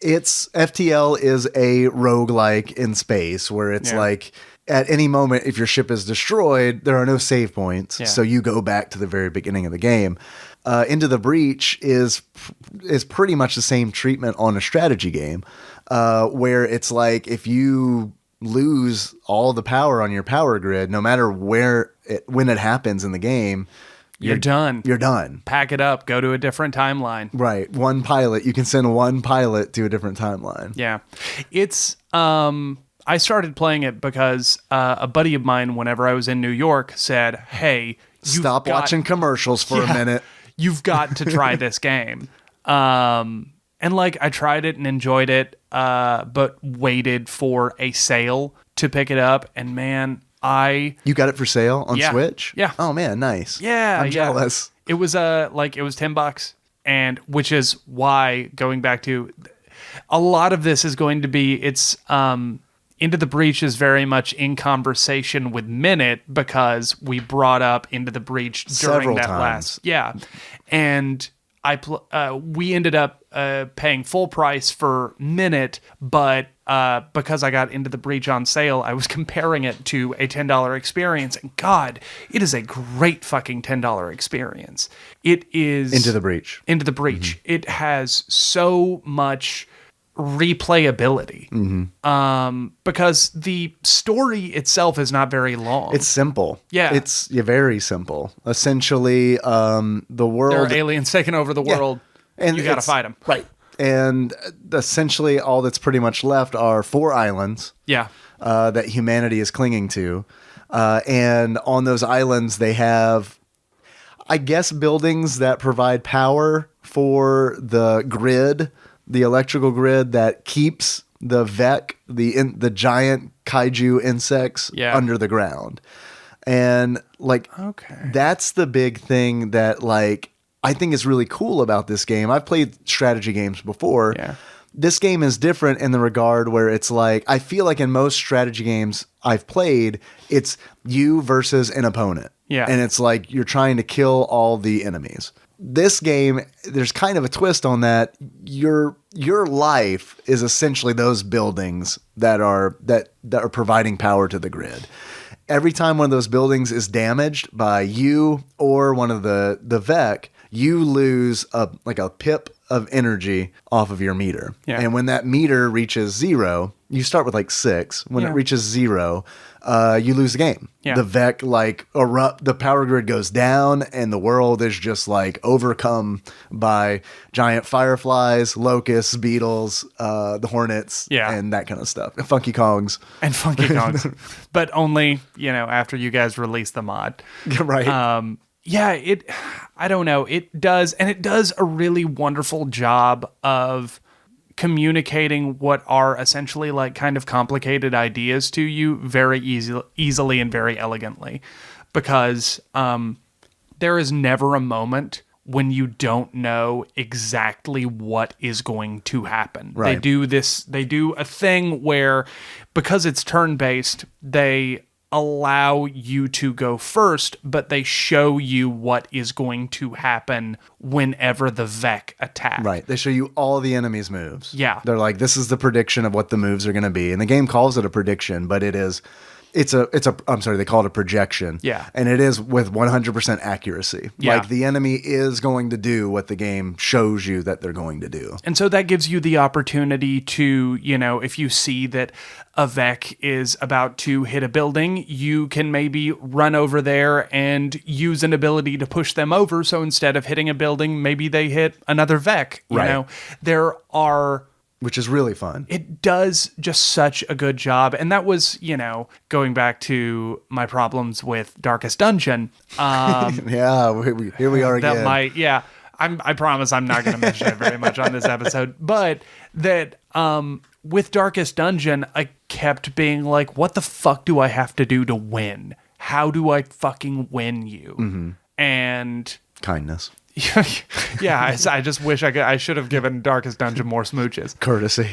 FTL is a roguelike in space where it's like, at any moment, if your ship is destroyed, there are no save points.
Yeah.
So you go back to the very beginning of the game. Into the Breach is pretty much the same treatment on a strategy game, where it's like if you lose all the power on your power grid, no matter when it happens in the game,
you're done.
You're done.
Pack it up. Go to a different timeline.
Right. One pilot. You can send one pilot to a different timeline.
Yeah. It's... I started playing it because a buddy of mine, whenever I was in New York, said, hey...
Stop watching commercials for a minute.
You've got to try this game. And like, I tried it and enjoyed it, but waited for a sale to pick it up. And man, You got it for sale on Switch? Yeah.
Oh man, nice.
Yeah.
I'm jealous.
It was it was $10, and which is why, going back to a lot of this is going to be, Into the Breach is very much in conversation with Minute because we brought up Into the Breach during
Several
that
times.
and we ended up paying full price for Minute, but because I got Into the Breach on sale, I was comparing it to a $10 experience, and God, it is a great fucking $10 experience. It is
Into the Breach.
Mm-hmm. It has so much replayability, because the story itself is not very long.
It's simple.
Yeah.
It's very simple. Essentially, the world...
There are aliens taking over the world, and you got to fight them.
Right. And essentially, all that's pretty much left are 4 islands that humanity is clinging to. And on those islands, they have, I guess, buildings that provide power for the grid, the electrical grid that keeps the Vec, the giant kaiju insects under the ground. And that's the big thing that I think is really cool about this game. I've played strategy games before.
Yeah.
This game is different in the regard where it's like, I feel like in most strategy games I've played, it's you versus an opponent.
Yeah.
And it's like you're trying to kill all the enemies. This game, there's kind of a twist on that. Your life is essentially those buildings that are providing power to the grid. Every time one of those buildings is damaged by you or one of the Vec, you lose a pip of energy off of your meter.
Yeah.
And when that meter reaches 0, You start with like 6. When it
Yeah.
reaches 0, you lose the game.
Yeah.
The Vec erupt. The power grid goes down, and the world is just like overcome by giant fireflies, locusts, beetles, the hornets,
Yeah.
and that kind of stuff. And Funky Kongs.
And Funky Kongs. But only, after you guys release the mod.
Right.
Yeah, I don't know. It does a really wonderful job of communicating what are essentially like kind of complicated ideas to you very easily and very elegantly, because there is never a moment when you don't know exactly what is going to happen.
Right.
They do a thing where, because it's turn-based, they allow you to go first, but they show you what is going to happen whenever the Vec attack.
Right. They show you all the enemy's moves.
Yeah.
They're like, this is the prediction of what the moves are going to be. And the game calls it a prediction, but they call it a projection.
Yeah.
And it is with 100% accuracy.
Yeah.
Like the enemy is going to do what the game shows you that they're going to do.
And so that gives you the opportunity to, if you see that a Vec is about to hit a building, you can maybe run over there and use an ability to push them over. So instead of hitting a building, maybe they hit another Vec.
Right.
There are...
Which is really fun.
It does just such a good job. And that was, going back to my problems with Darkest Dungeon.
Yeah, here we are again.
I promise I'm not going to mention it very much on this episode. But that with Darkest Dungeon, I kept being like, what the fuck do I have to do to win? How do I fucking win you?
Mm-hmm.
And...
Kindness.
Yeah, I just wish I should have given Darkest Dungeon more smooches.
Courtesy.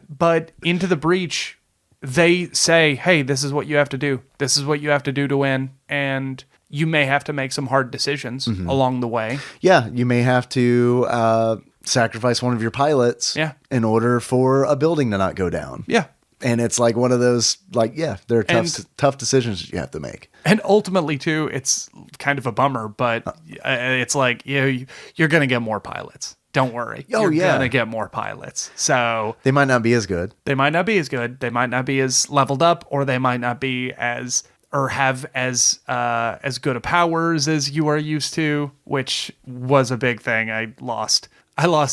But Into the Breach, they say, hey, this is what you have to do. This is what you have to do to win. And you may have to make some hard decisions along the way.
Yeah, you may have to sacrifice one of your pilots in order for a building to not go down.
Yeah.
And it's like one of those, there are tough decisions that you have to make.
And ultimately, too, it's kind of a bummer, but it's like, you're going to get more pilots. Don't worry. You're going to get more pilots. So
they might not be as good.
They might not be as good. They might not be as leveled up, or they might not be as, or have as good of powers as you are used to, which was a big thing. I lost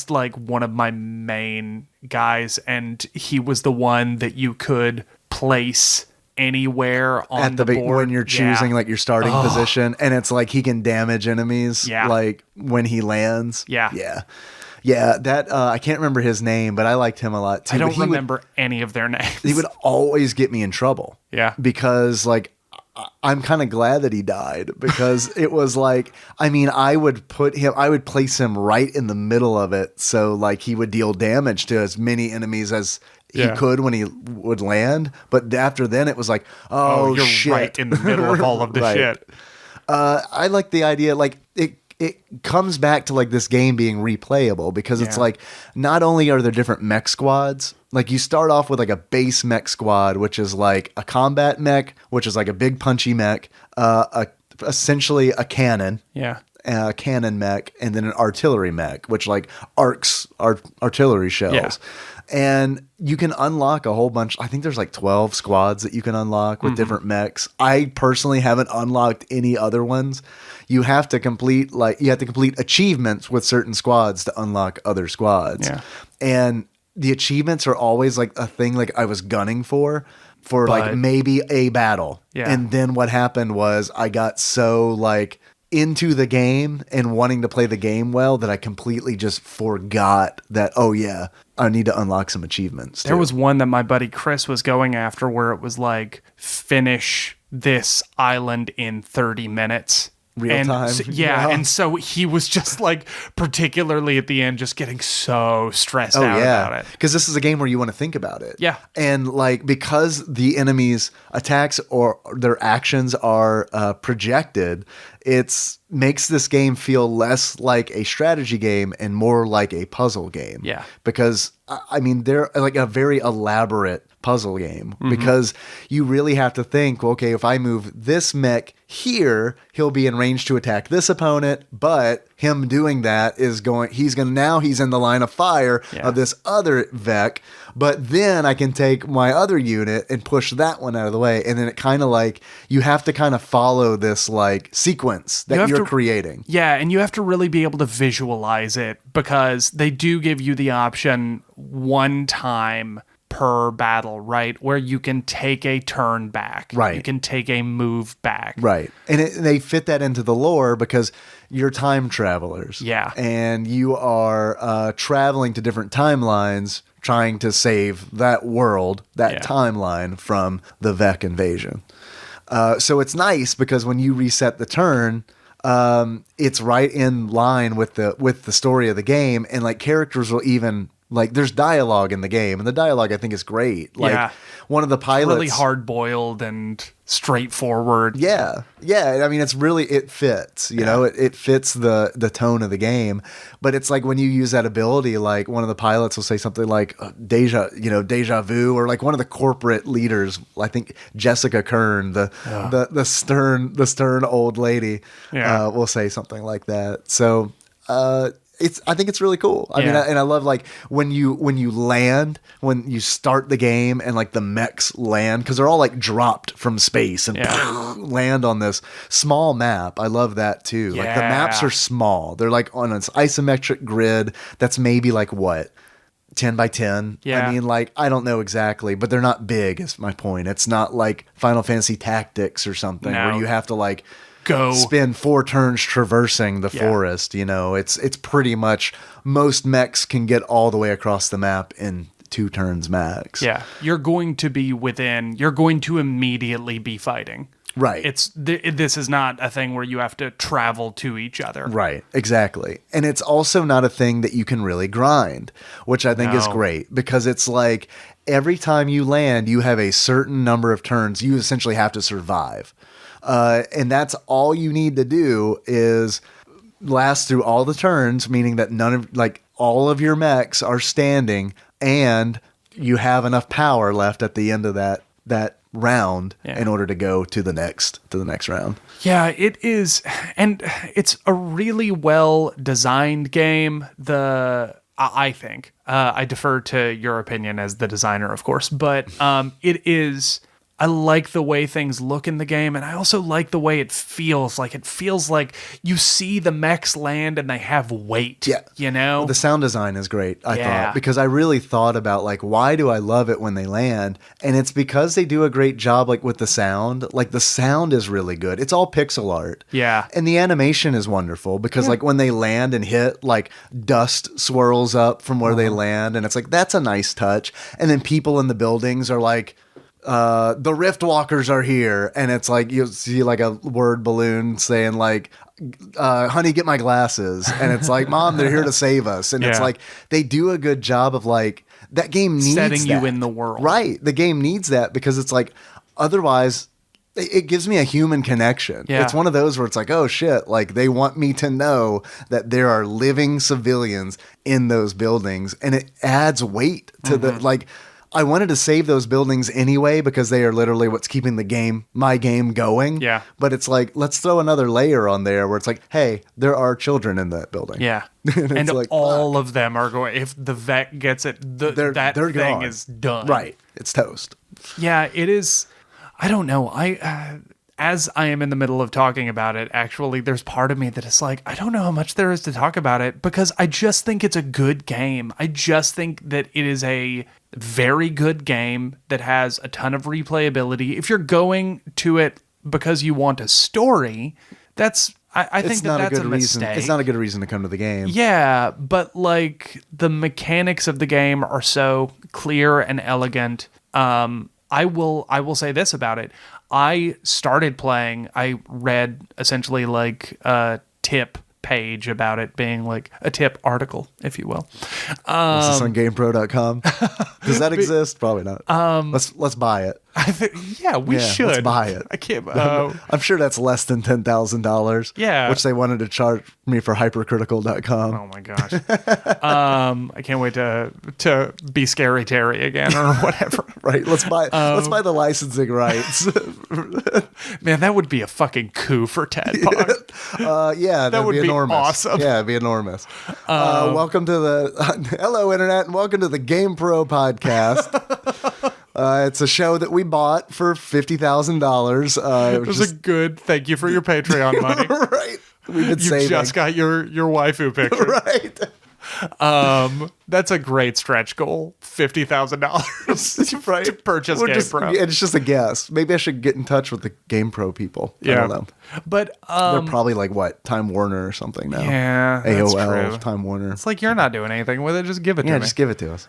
like one of my main guys, and he was the one that you could place anywhere on
at the
board
when you're choosing like your starting position, and it's like he can damage enemies like when he lands. Yeah. That I can't remember his name, but I liked him a lot too.
I don't remember any of their names.
He would always get me in trouble.
Yeah,
because like I'm kind of glad that he died, because it was like, I would place him right in the middle of it, so like he would deal damage to as many enemies as he could when he would land. But after then, it was like,
you're
shit,
right in the middle of all of the shit.
I like the idea, like it comes back to like this game being replayable, because it's like, not only are there different mech squads, like you start off with like a base mech squad, which is like a combat mech, which is like a big punchy mech, essentially a cannon.
Yeah.
A cannon mech, and then an artillery mech, which like arcs artillery shells.
Yeah.
And you can unlock a whole bunch. I think there's like 12 squads that you can unlock with different mechs. I personally haven't unlocked any other ones. You have to complete achievements with certain squads to unlock other squads.
Yeah.
And the achievements are always like a thing like I was gunning for like maybe a battle.
Yeah.
And then what happened was I got so like into the game and wanting to play the game well that I completely just forgot that, I need to unlock some achievements too.
There was one that my buddy Chris was going after where it was like, finish this island in 30 minutes.
Real time.
And so he was just like, particularly at the end, just getting so stressed out about it.
Because this is a game where you want to think about it.
Yeah.
And like, because the enemy's attacks or their actions are projected, it makes this game feel less like a strategy game and more like a puzzle game.
Yeah.
Because they're like a very elaborate puzzle game because you really have to think, well, okay, if I move this mech here, he'll be in range to attack this opponent, but him doing that is he's in the line of fire of this other Vec, but then I can take my other unit and push that one out of the way. And then it kind of like, you have to kind of follow this like sequence that you're creating.
Yeah, and you have to really be able to visualize it because they do give you the option one time per battle, right? Where you can take a turn back.
Right.
You can take a move back.
Right. And they fit that into the lore because you're time travelers.
Yeah.
And you are traveling to different timelines trying to save that world, that timeline from the Vec invasion. So it's nice because when you reset the turn, it's right in line with the story of the game, and like characters will even like there's dialogue in the game, and the dialogue I think is great. Like one of the pilots,
really hard boiled and straightforward.
Yeah. I mean, it fits. You know, it fits the tone of the game. But it's like when you use that ability, like one of the pilots will say something like deja vu, or like one of the corporate leaders, I think Jessica Kern, the stern old lady, will say something like that. So I think it's really cool. I mean, and I love like when you land, when you start the game and like the mechs land, because they're all like dropped from space and land on this small map. I love that too. Like the maps are small. They're like on an isometric grid that's maybe like what? 10 by 10.
Yeah.
I mean, like, I don't know exactly, but they're not big is my point. It's not like Final Fantasy Tactics or something where you have to like spend 4 turns traversing the forest. You know, it's pretty much most mechs can get all the way across the map in 2 turns max.
Yeah, you're going to immediately be fighting.
Right.
This is not a thing where you have to travel to each other.
Right, exactly. And it's also not a thing that you can really grind, which I think is great because it's like every time you land, you have a certain number of turns you essentially have to survive. And that's all you need to do is last through all the turns, meaning that all of your mechs are standing and you have enough power left at the end of that round in order to go to the next round.
Yeah, it is. And it's a really well designed game. I think, I defer to your opinion as the designer, of course, but it is. I like the way things look in the game, and I also like the way it feels. Like, it feels like you see the mechs land and they have weight. Yeah. You know?
The sound design is great, I thought, because I really thought about, like, why do I love it when they land? And it's because they do a great job, like, with the sound. Like, the sound is really good. It's all pixel art.
Yeah.
And the animation is wonderful because, like, when they land and hit, like, dust swirls up from where they land, and it's like, that's a nice touch. And then people in the buildings are like, the Rift Walkers are here, and it's like you'll see like a word balloon saying like, honey, get my glasses, and it's like, Mom, they're here to save us. And it's like they do a good job of like that game needs
setting
that.
you in the world,
right? The game needs that because it's like otherwise it gives me a human connection. It's one of those where it's like, oh shit, like they want me to know that there are living civilians in those buildings, and it adds weight to the like. I wanted to save those buildings anyway because they are literally what's keeping my game going. Yeah. But it's like, let's throw another layer on there where it's like, hey, there are children in that building.
Yeah. and like, all of them are going, if the vet gets it, they're thing gone. Is done.
Right. It's toast.
Yeah, it is. I don't know. As I am in the middle of talking about it, actually, there's part of me that is like, I don't know how much there is to talk about it because I just think it's a good game. I just think that it is a very good game that has a ton of replayability. If you're going to it because you want a story, I think that's a mistake.
It's not a good reason to come to the game.
Yeah, but like the mechanics of the game are so clear and elegant. I will say this about it. I started playing, I read essentially like a tip page about it being like a tip article, if you will.
Is this on GamePro.com? Does that exist? Probably not. Let's buy it.
Yeah, we should.
Let's buy it.
I can't.
I'm sure that's less than $10,000.
Yeah.
Which they wanted to charge me for hypercritical.com.
Oh my gosh. I can't wait to be Scary Terry again or whatever.
Right. Let's buy the licensing rights.
Man, that would be a fucking coup for TADPOG.
Yeah, that'd
would be
enormous.
awesome.
Yeah, it'd be enormous. Welcome to the hello internet, and welcome to the GamePro podcast. It's a show that we bought for $50,000.
It was a good thank you for your Patreon money.
Right. We've been
You
saving.
just got your waifu picture.
Right.
That's a great stretch goal. $50,000
Right.
to purchase
We're
GamePro.
It's just a guess. Maybe I should get in touch with the GamePro people. I don't know.
But
They're probably like what? Time Warner or something now.
yeah, that's
AOL,
true.
Time Warner.
It's like you're not doing anything with it. Just give it to
Yeah,
me.
just give it to us.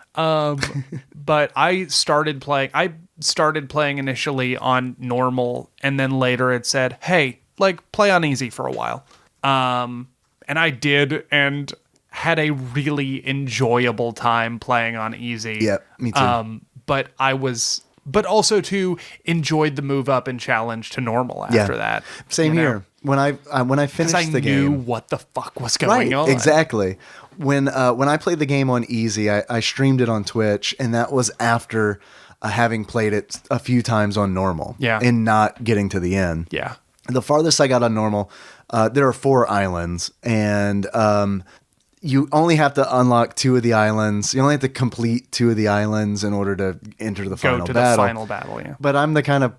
But I started playing initially on normal, and then later it said, "Hey, like play on easy for a while." And I did, and had a really enjoyable time playing on easy.
Yeah, me too.
But also too enjoyed the move up and challenge to normal after that.
Same
you know?
here. When I finished
I
the
knew
game,
what the fuck was going on.
Exactly. When I played the game on easy, I streamed it on Twitch, and that was after having played it a few times on normal.
Yeah.
And not getting to the end.
Yeah.
The farthest I got on normal, there are 4 islands, and you only have to unlock 2 of the islands. You only have to complete 2 of the islands in order to enter the final
Go to
battle.
the final battle, yeah.
But I'm the kind of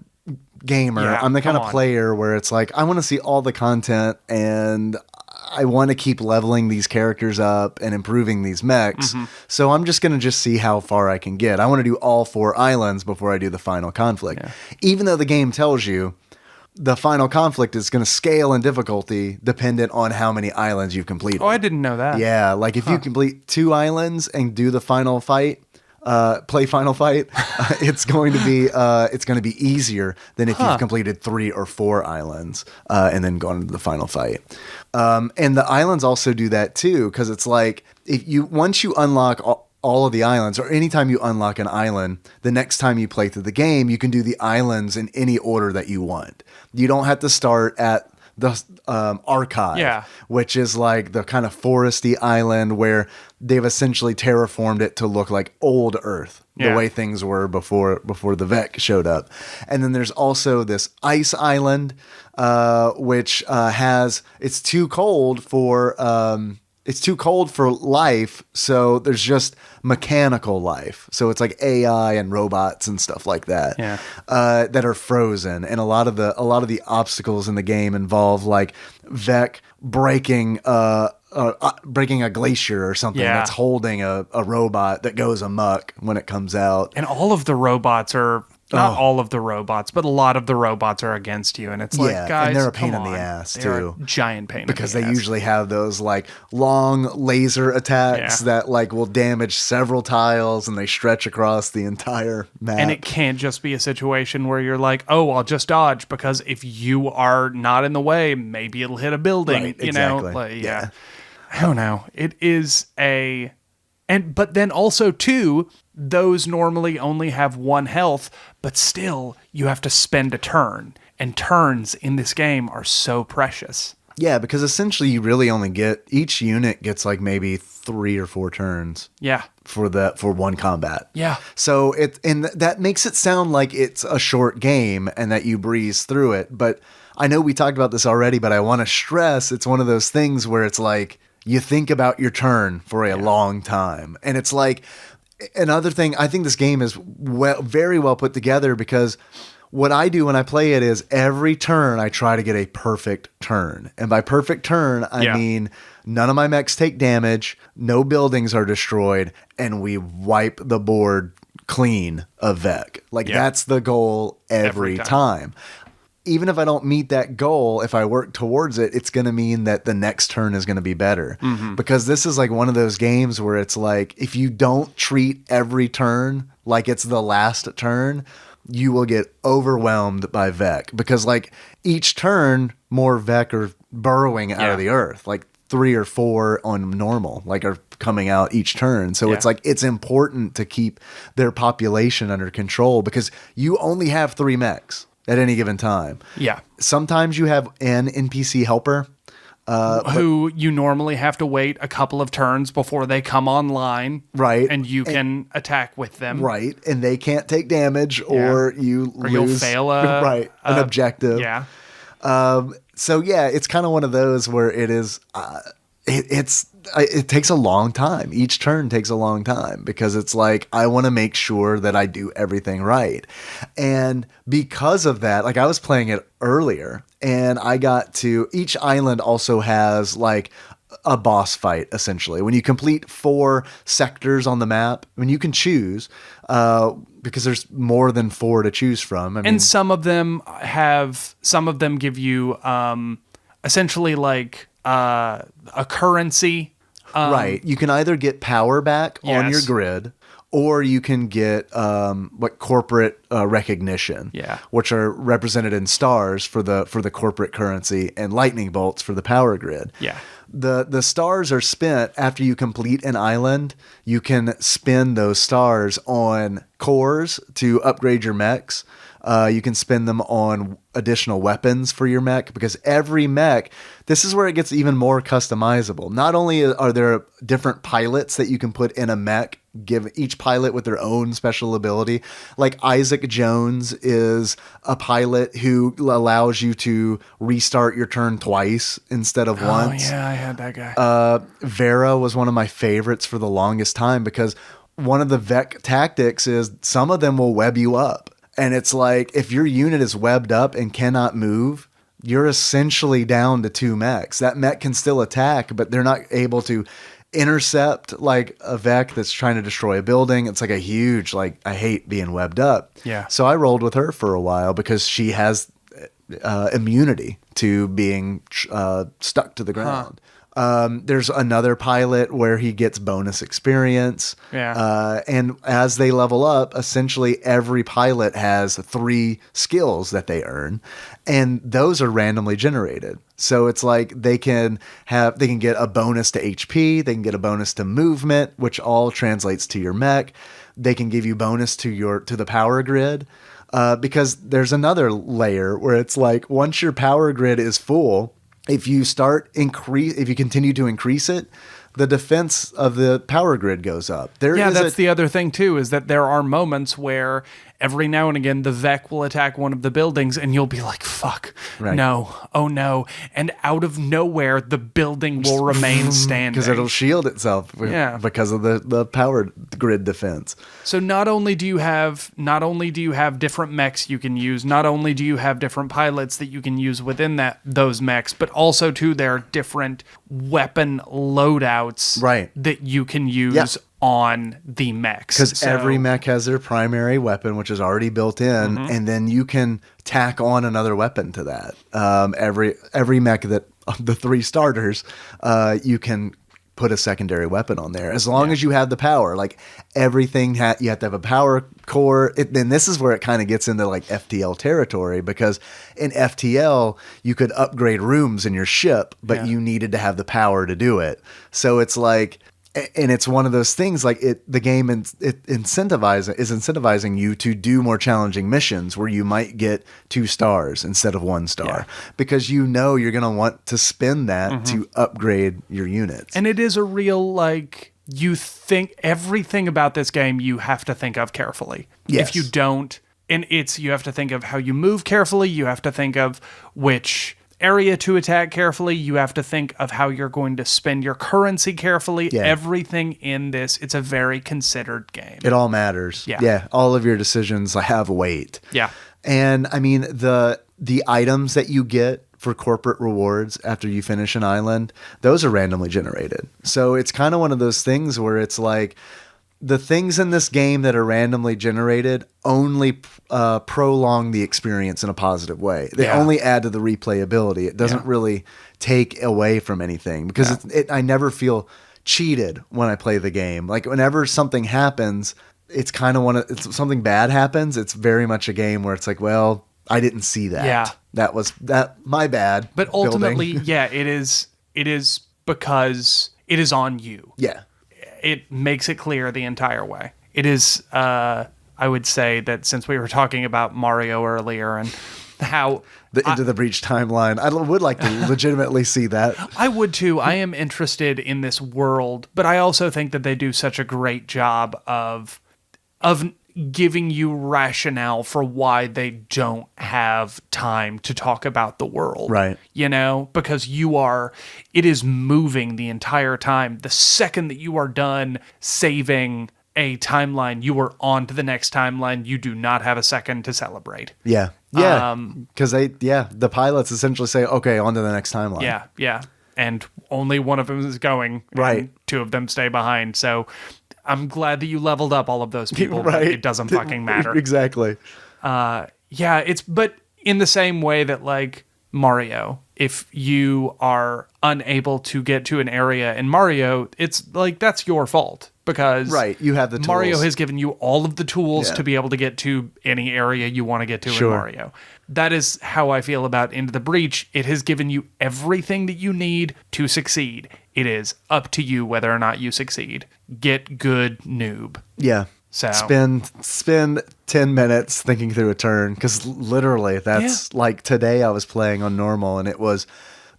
gamer,
Yeah,
I'm the kind
come
of
on.
player where it's like, I want to see all the content, and I want to keep leveling these characters up and improving these mechs.
Mm-hmm.
So I'm just going to just see how far I can get. I want to do all 4 islands before I do the final conflict.
Yeah.
Even though the game tells you the final conflict is going to scale in difficulty dependent on how many islands you've completed.
Oh, I didn't know that.
Yeah, like if you complete 2 islands and do the final fight, play final fight, it's going to be easier than if you've completed 3 or 4 islands and then gone into the final fight. And the islands also do that too, because it's like once you unlock all of the islands, or anytime you unlock an island, the next time you play through the game, you can do the islands in any order that you want. You don't have to start at the archive, which is like the kind of foresty island where they've essentially terraformed it to look like old Earth, the way things were before the Vec showed up. And then there's also this ice island, which it's too cold for life, so there's just mechanical life. So it's like AI and robots and stuff like that, that are frozen. And a lot of the obstacles in the game involve like Vec breaking a glacier or something that's holding a robot that goes amok when it comes out.
And all of the robots are not all of the robots, but a lot of the robots are against you, and it's like, guys,
and they're a pain
come
in the
on.
ass
They're
too,
a giant pain
because
in the
they
ass.
usually have those like long laser attacks that like will damage several tiles, and they stretch across the entire map.
And it can't just be a situation where you're like, oh, I'll just dodge, because if you are not in the way, maybe it'll hit a building.
Right,
you know,
exactly.
like, yeah. I don't know. It is but then also too, those normally only have 1 health, but still you have to spend a turn, and turns in this game are so precious.
Yeah, because essentially you really only each unit gets like maybe 3 or 4 turns.
Yeah.
For one combat.
Yeah.
So that makes it sound like it's a short game and that you breeze through it. But I know we talked about this already, but I want to stress it's one of those things where it's like you think about your turn for a long time. And it's like another thing, I think this game is very well put together, because what I do when I play it is every turn I try to get a perfect turn. And by perfect turn, I mean none of my mechs take damage, no buildings are destroyed, and we wipe the board clean of Vec. Like that's the goal every time. Even if I don't meet that goal, if I work towards it, it's going to mean that the next turn is going to be better. Mm-hmm. Because this is like one of those games where it's like, if you don't treat every turn like it's the last turn, you will get overwhelmed by Vec. Because like each turn, more Vec are burrowing out of the earth. Like 3 or 4 on normal, like are coming out each turn. So it's like, it's important to keep their population under control because you only have 3 mechs at any given time.
Yeah.
Sometimes you have an NPC helper.
Who you normally have to wait a couple of turns before they come online.
Right.
And you can attack with them.
Right. And they can't take damage or you
Or
lose.
you'll fail
an objective.
Yeah.
So yeah, it's kind of one of those where it is, it takes a long time. Each turn takes a long time because it's like, I want to make sure that I do everything right. And because of that, like I was playing it earlier and I got to, each island also has like a boss fight essentially. When you complete 4 sectors on the map, when you can choose, because there's more than 4 to choose from. I mean,
And some of them give you essentially like a currency.
right. You can either get power back on your
Yes.
grid, or you can get corporate recognition, which are represented in stars for the corporate currency and lightning bolts for the power grid.
Yeah.
The stars are spent after you complete an island. You can spend those stars on cores to upgrade your mechs. You can spend them on additional weapons for your mech because every mech, this is where it gets even more customizable. Not only are there different pilots that you can put in a mech, give each pilot with their own special ability. Like Isaac Jones is a pilot who allows you to restart your turn twice instead of once.
Oh yeah, I had that guy.
Vera was one of my favorites for the longest time because one of the Vec tactics is some of them will web you up. And it's like, if your unit is webbed up and cannot move, you're essentially down to 2 mechs. That mech can still attack, but they're not able to intercept like a Vec that's trying to destroy a building. It's like a huge, like, I hate being webbed up.
Yeah.
So I rolled with her for a while because she has immunity to being stuck to the ground. There's another pilot where he gets bonus experience.
Yeah.
And as they level up, essentially every pilot has 3 skills that they earn, and those are randomly generated. So it's like they can get a bonus to HP, they can get a bonus to movement, which all translates to your mech. They can give you bonus to the power grid. Because there's another layer where it's like once your power grid is full, if you continue to increase it, the defense of the power grid goes up.
That's the other thing too, is that there are moments where every now and again the Vec will attack one of the buildings and you'll be like, fuck,
right.
No, oh no. And out of nowhere, the building will remain standing.
Because it'll shield itself because of the power grid defense.
So not only do you have different mechs you can use, not only do you have different pilots that you can use within those mechs, but also too there are different weapon loadouts that you can use on the mechs.
Because every mech has their primary weapon, which is already built in, and then you can tack on another weapon to that. Every mech that the 3 starters, you can put a secondary weapon on there as long as you have the power. Like everything, you have to have a power core. Then this is where it kind of gets into like FTL territory, because in FTL you could upgrade rooms in your ship, but you needed to have the power to do it. So it's like. And it's one of those things like the game is incentivizing you to do more challenging missions where you might get 2 stars instead of 1 star because you're going to want to spend that to upgrade your units.
And it is a real, like, you think everything about this game you have to think of carefully.
Yes.
If you don't, you have to think of how you move carefully. You have to think of which area to attack carefully. You have to think of how you're going to spend your currency carefully. Everything in this, it's a very considered game.
It all matters. All of your decisions have weight. And I mean the items that you get for corporate rewards after you finish an island, those are randomly generated. So it's kind of one of those things where it's like the things in this game that are randomly generated only prolong the experience in a positive way. They only add to the replayability. It doesn't really take away from anything because I never feel cheated when I play the game. Like whenever something happens, it's kind of something bad happens. It's very much a game where it's like, well, I didn't see that. That was my bad.
But ultimately, it is because it is on you.
Yeah.
It makes it clear the entire way. It is, I would say that since we were talking about Mario earlier and how...
The Into the Breach timeline. I would like to legitimately see that.
I would too. I am interested in this world, but I also think that they do such a great job of giving you rationale for why they don't have time to talk about the world.
Right.
You know, because it is moving the entire time. The second that you are done saving a timeline, you are on to the next timeline. You do not have a second to celebrate.
Yeah. Yeah. Because the pilots essentially say, okay, on to the next timeline.
Yeah. Yeah. And only one of them is going.
Right.
And two of them stay behind. So I'm glad that you leveled up all of those people.
Right.
But it doesn't fucking matter.
Exactly.
But in the same way that like Mario, if you are unable to get to an area in Mario, it's like, that's your fault. Because
right, you have the tools.
Mario has given you all of the tools to be able to get to any area you want to get to in Mario. That is how I feel about Into the Breach. It has given you everything that you need to succeed. It is up to you whether or not you succeed. Get good, noob.
Yeah.
So
spend 10 minutes thinking through a turn, because literally that's like today I was playing on normal and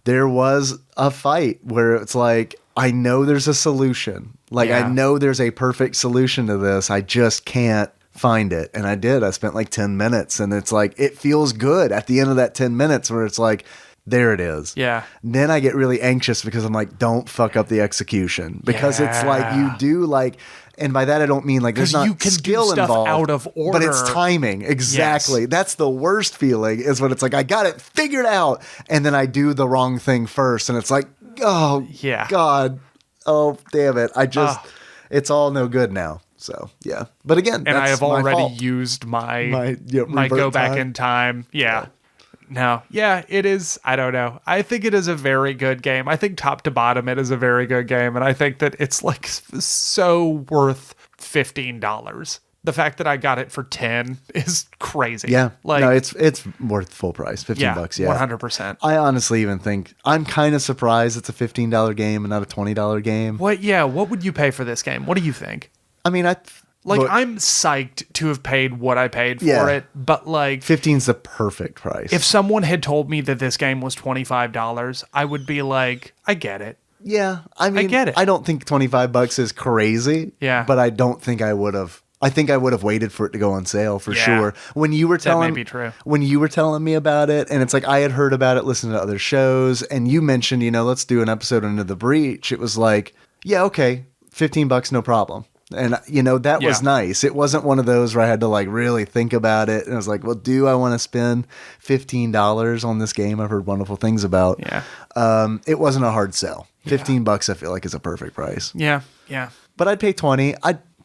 there was a fight where it's like, I know there's a solution. Like, I know there's a perfect solution to this. I just can't find it. And I did. I spent like 10 minutes and it's like, it feels good at the end of that 10 minutes where it's like, there it is.
Yeah.
And then I get really anxious because I'm like, don't fuck up the execution. Because it's like, you do like, and by that I don't mean like there's not
you can
skill
do stuff
involved,
out of order.
but it's timing. Exactly.
Yes.
That's the worst feeling, is when it's like, I got it figured out. And then I do the wrong thing first. And it's like, oh,
Yeah.
God. Oh, damn it. It's all no good now. So, yeah. But again,
and
that's
I have
my
already
fault.
used my
revert
go back
time.
in time. Yeah. No. Yeah, it is. I don't know. I think it is a very good game. I think top to bottom, it is a very good game. And I think that it's like so worth $15. The fact that I got it for 10 is crazy.
Yeah.
Like,
no, it's worth full price. $15. Yeah.
100%.
I honestly even think I'm kind of surprised it's a $15 game and not a $20 game.
What would you pay for this game? What do you think?
I mean,
I'm psyched to have paid what I paid for it, but like
15's the perfect price.
if someone had told me that this game was $25, I would be like, I get it.
Yeah, I mean,
I get it.
I don't think $25 is crazy.
Yeah.
But I don't think I would have. I think I would have waited for it to go on sale for sure. When you were telling
may be true.
When you were telling me about it, and it's like I had heard about it, listened to other shows, and you mentioned, let's do an episode Into the Breach. It was like, yeah, okay, $15, no problem. And that was nice. It wasn't one of those where I had to like really think about it. And I was like, well, do I want to spend $15 on this game I've heard wonderful things about?
Yeah.
It wasn't a hard sell. $15 I feel like is a perfect price.
Yeah. Yeah.
But I'd pay 20.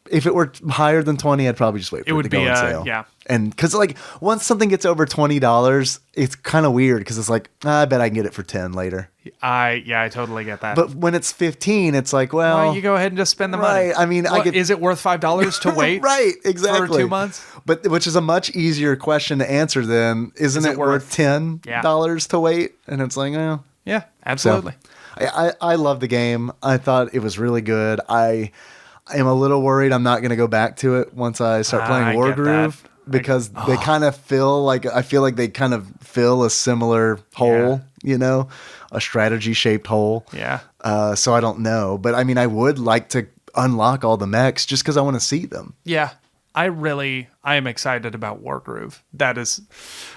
If it were higher than 20, I'd probably just wait for it to go on sale.
Yeah.
And because like once something gets over $20, it's kind of weird because it's like, I bet I can get it for 10 later.
I totally get that.
But when it's 15, it's like, well,
why you go ahead and just spend the money?
Right. I mean,
is it worth $5 to wait?
Right. Exactly.
For 2 months?
But which is a much easier question to answer than, isn't it worth $10 to wait? And it's like, oh.
Yeah, absolutely.
So, I love the game. I thought it was really good. I am a little worried I'm not going to go back to it once I start playing Wargroove, because they kind of I feel like they kind of fill a similar hole, a strategy shaped hole.
Yeah.
So I don't know, but I mean, I would like to unlock all the mechs just because I want to see them.
Yeah. I am excited about Wargroove. That is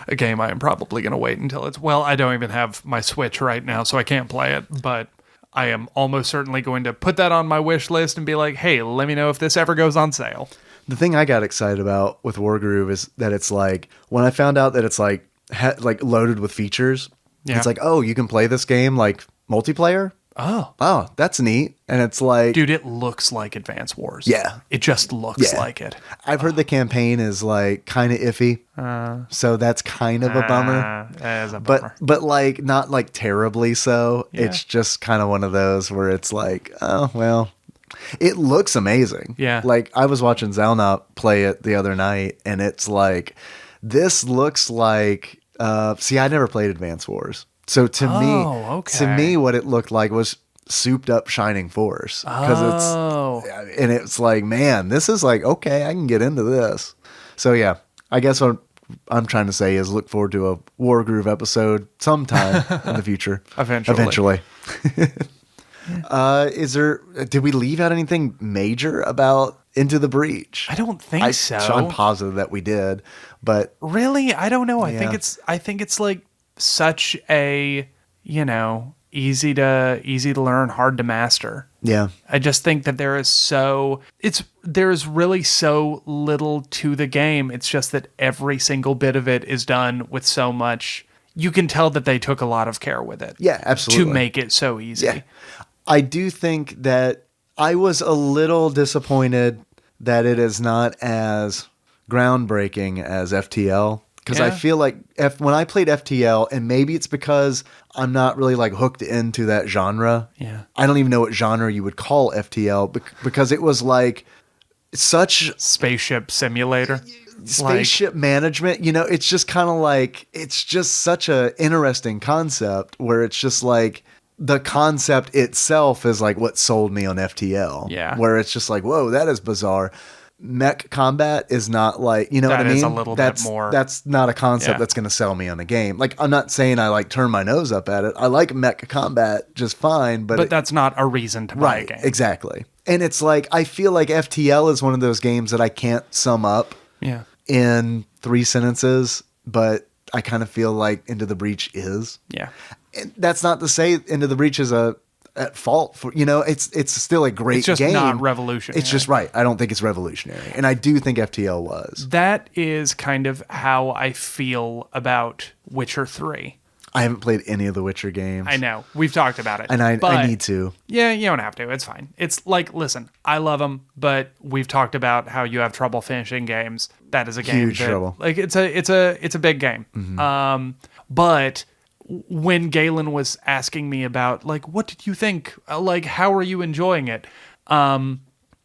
a game I am probably going to wait until I don't even have my Switch right now, so I can't play it, but I am almost certainly going to put that on my wish list and be like, hey, let me know if this ever goes on sale.
The thing I got excited about with Wargroove is that it's like, when I found out that it's like loaded with features, it's like, oh, you can play this game like multiplayer? Oh, that's neat. And it's like,
dude, it looks like Advance Wars.
Yeah.
It just looks like it.
I've heard the campaign is like kind of iffy. So that's kind of a bummer.
That is a bummer.
But like not like terribly so. Yeah. It's just kind of one of those where it's like, oh, well, it looks amazing.
Yeah.
Like I was watching Zalnop play it the other night, and it's like, this looks like, I never played Advance Wars. So to me, what it looked like was souped up Shining Force
Oh.
it's like, man, this is like, okay, I can get into this. So yeah, I guess what I'm trying to say is look forward to a War Groove episode sometime in the future. Eventually. Did we leave out anything major about Into the Breach?
I don't think so.
I'm positive that we did, but
really, I don't know. I
Yeah.
think it's like such a, easy to learn, hard to master.
yeah,
I just think that there's really so little to the game. It's just that every single bit of it is done with so much. You can tell that they took a lot of care with it.
Yeah, absolutely.
To make it so easy.
yeah. I do think that I was a little disappointed that it is not as groundbreaking as FTL. Because I
Yeah.
feel like when I played FTL, and maybe it's because I'm not really like hooked into that genre.
Yeah.
I don't even know what genre you would call FTL because it was like such
Spaceship simulator.
spaceship management. It's just kind of like, it's just such a interesting concept where it's just like the concept itself is like what sold me on FTL.
Yeah.
Where it's just like, whoa, that is bizarre. Mech combat is not like, you know what I
That
mean?
is a little bit more.
That's not a concept
Yeah.
that's going to sell me on a game. Like, I'm not saying I like turn my nose up at it. I like mech combat just fine, but
that's not a reason to buy a game.
exactly. And it's like, I feel like FTL is one of those games that I can't sum up
Yeah.
in 3 sentences, but I kind of feel like Into the Breach is.
Yeah.
And that's not to say Into the Breach is at fault for, it's still a great
It's just
game.
not revolutionary.
It's just right. I don't think it's revolutionary. And I do think FTL was.
That is kind of how I feel about Witcher 3.
I haven't played any of the Witcher games.
I know. We've talked about it.
And I
but
need to.
Yeah, you don't have to. It's fine. It's like, listen, I love them, but we've talked about how you have trouble finishing games. That is a game.
Huge trouble.
Like it's a big game. But when Galen was asking me about like, what did you think? Like, how are you enjoying it?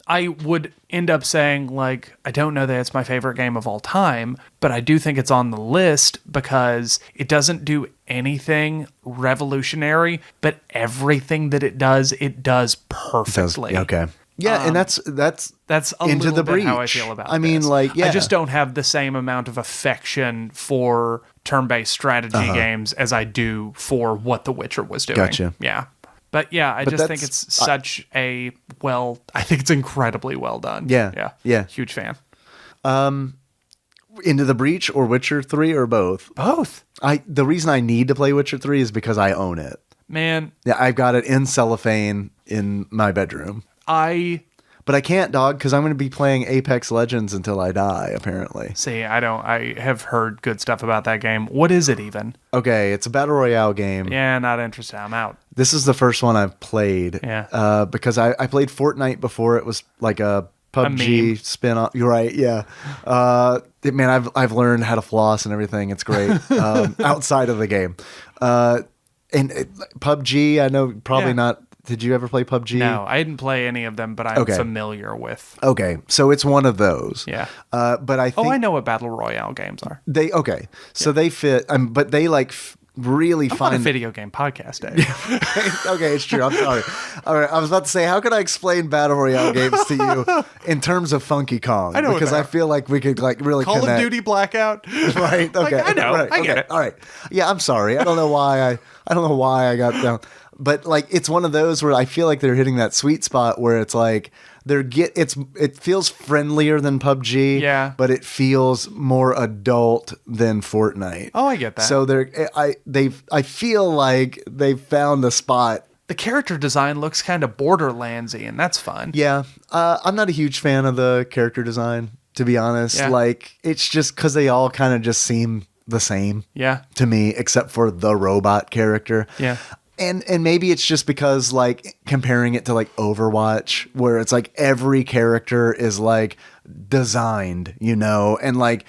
I would end up saying, like, I don't know that it's my favorite game of all time, but I do think it's on the list because it doesn't do anything revolutionary, but everything that it does perfectly.
Okay. Yeah, and that's
That's a
Into
little
the
bit how I
Breach.
feel about
I mean,
this.
like, yeah.
I just don't have the same amount of affection for turn-based strategy games as I do for what The Witcher was doing.
Gotcha.
Yeah. But yeah, I just think
that's-
it's such I think it's incredibly well done.
Yeah. Yeah.
Huge fan.
Into the Breach or Witcher 3 or both.
Both.
The reason I need to play Witcher 3 is because I own it.
Man,
Yeah, I've got it in cellophane in my bedroom. But I can't, dog, because I'm going to be playing Apex Legends until I die, apparently.
I have heard good stuff about that game. What is it even?
Okay, it's a battle royale game.
Yeah, not interested. I'm out.
This is the first one I've played.
Yeah.
Because I played Fortnite before. It was like a PUBG
meme.
spin-off. You're right, yeah. Man, I've learned how to floss and everything. It's great. Outside of the game. PUBG, I know probably
Yeah.
not. Did you ever play PUBG?
No, I didn't play any of them, but I'm
Okay.
familiar with.
Okay, so it's one of those.
Yeah.
But I think
Oh, I know what battle royale games are.
they they fit. But they like really
I'm on a
find
video game podcast, Dave.
Okay, it's true. I'm sorry. All right, I was about to say, how could I explain battle royale games to you in terms of Funky Kong?
I know what
because
they
I
are.
feel like we could like really
Call
connect.
of Duty Blackout.
Right. Okay.
I know.
Right.
I get
okay.
it.
All right. Yeah. I'm sorry. I don't know why I got down. But like, it's one of those where I feel like they're hitting that sweet spot where it's like it feels friendlier than PUBG.
Yeah.
But it feels more adult than Fortnite.
Oh, I get that.
So I feel like they've found the spot.
The character design looks kind of Borderlandsy, and that's fun.
Yeah. I'm not a huge fan of the character design, to be honest.
Yeah.
Like, it's just because they all kind of just seem the same.
Yeah.
To me, except for the robot character.
Yeah.
And maybe it's just because like comparing it to like Overwatch, where it's like every character is like designed, and like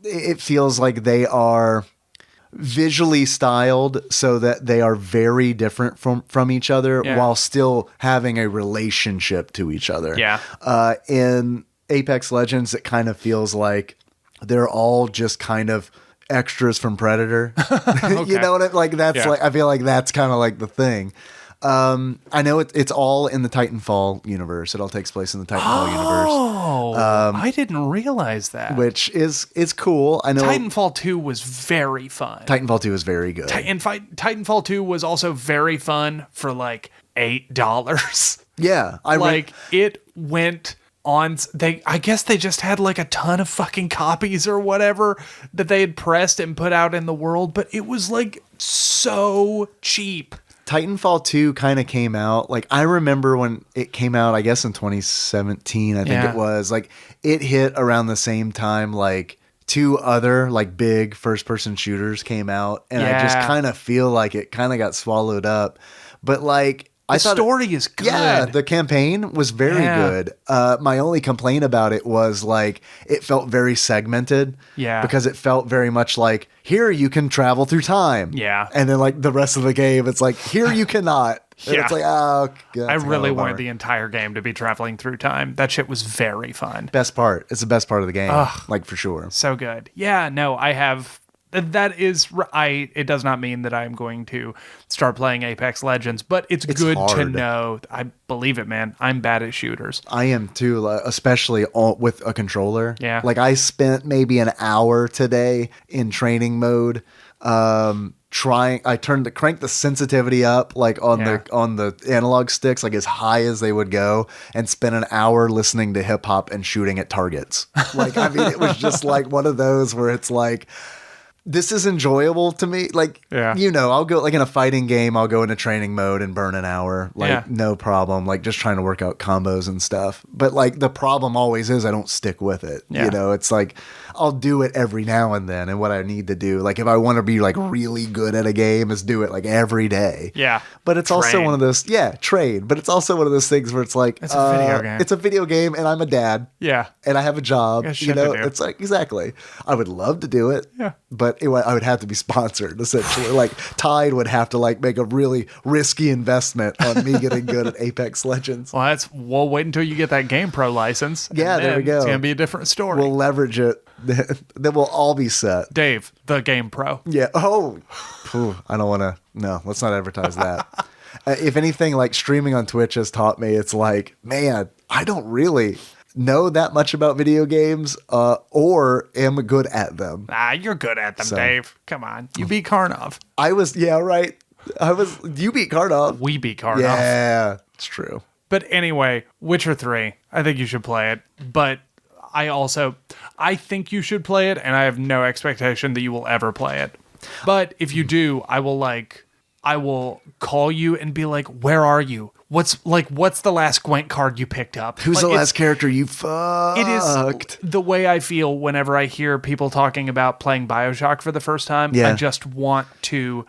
it feels like they are visually styled so that they are very different from each other
Yeah.
while still having a relationship to each other.
Yeah.
In Apex Legends, it kind of feels like they're all just kind of extras from Predator. You know what I like? That's
Yeah.
like, I feel like that's kind of like the thing. I know it's all in the Titanfall universe. It all takes place in the Titanfall universe,
Oh, I didn't realize that.
which is cool. I know
Titanfall 2 was very fun.
Titanfall 2 is very good.
Titanfall 2 was also very fun for like $8.
Yeah,
It went on. I guess they just had like a ton of fucking copies or whatever that they had pressed and put out in the world, but it was like so cheap.
Titanfall 2 kind of came out. Like, I remember when it came out, I guess in 2017, I think
Yeah.
it was. Like, it hit around the same time, like, 2 other, like, big first-person shooters came out. And I just
Yeah.
kind of feel like it kind of got swallowed up. But, like, I
The
thought
story is good.
Yeah, the campaign was very
Yeah.
good. My only complaint about it was like it felt very segmented.
Yeah.
Because it felt very much like here you can travel through time.
Yeah.
And then like the rest of the game, it's like here you cannot. And
Yeah.
it's like oh, God,
I
that's
really
a
wanted
bummer.
the entire game to be traveling through time. That shit was very fun.
Best part. It's the best part of the game. Like for sure.
So good. Yeah, no, I have. That is, it does not mean that I'm going to start playing Apex Legends, but it's good to
hard.
know. I believe it, man. I'm bad at shooters.
I am too, especially with a controller.
Yeah.
Like I spent maybe an hour today in training mode. I cranked the sensitivity up like on the analog sticks like as high as they would go and spent an hour listening to hip hop and shooting at targets. Like I mean it was just like one of those where it's like this is enjoyable to me. Like, you know, I'll go like in a fighting game, I'll go into training mode and burn an hour. Like, no problem. Like, just trying to work out combos and stuff. But like, the problem always is I don't stick with it.
Yeah.
You know, it's like I'll do it every now and then. And what I need to do, like, if I want to be like really good at a game, is do it like every day.
Yeah.
But it's also one of those, trade. But it's also one of those things where it's like,
It's a video game.
It's a video game and I'm a dad.
Yeah.
And I have a job.
Got
You
shit to
know,
do.
it's like, exactly. I would love to do it.
Yeah.
But I would have to be sponsored, essentially. Like, Tide would have to, like, make a really risky investment on me getting good at Apex Legends.
Well, we'll wait until you get that GamePro license. and
Yeah, there
then
we go.
It's going to be a different story.
We'll leverage it. Then we'll all be set.
Dave, the GamePro.
Yeah. Oh, phew, I don't want to. No, let's not advertise that. If anything, like, streaming on Twitch has taught me, it's like, man, I don't really know that much about video games or am good at them.
You're good at them,
So-
Dave. Come on. You beat Karnov.
You beat Karnov.
We beat Karnov.
Yeah, it's true.
But anyway, Witcher 3, I think you should play it. But I think you should play it, and I have no expectation that you will ever play it. But if you do, I will call you and be like, where are you? What's the last Gwent card you picked up?
Who's the last character you fucked?
It is the way I feel whenever I hear people talking about playing BioShock for the first time.
Yeah.
I just want to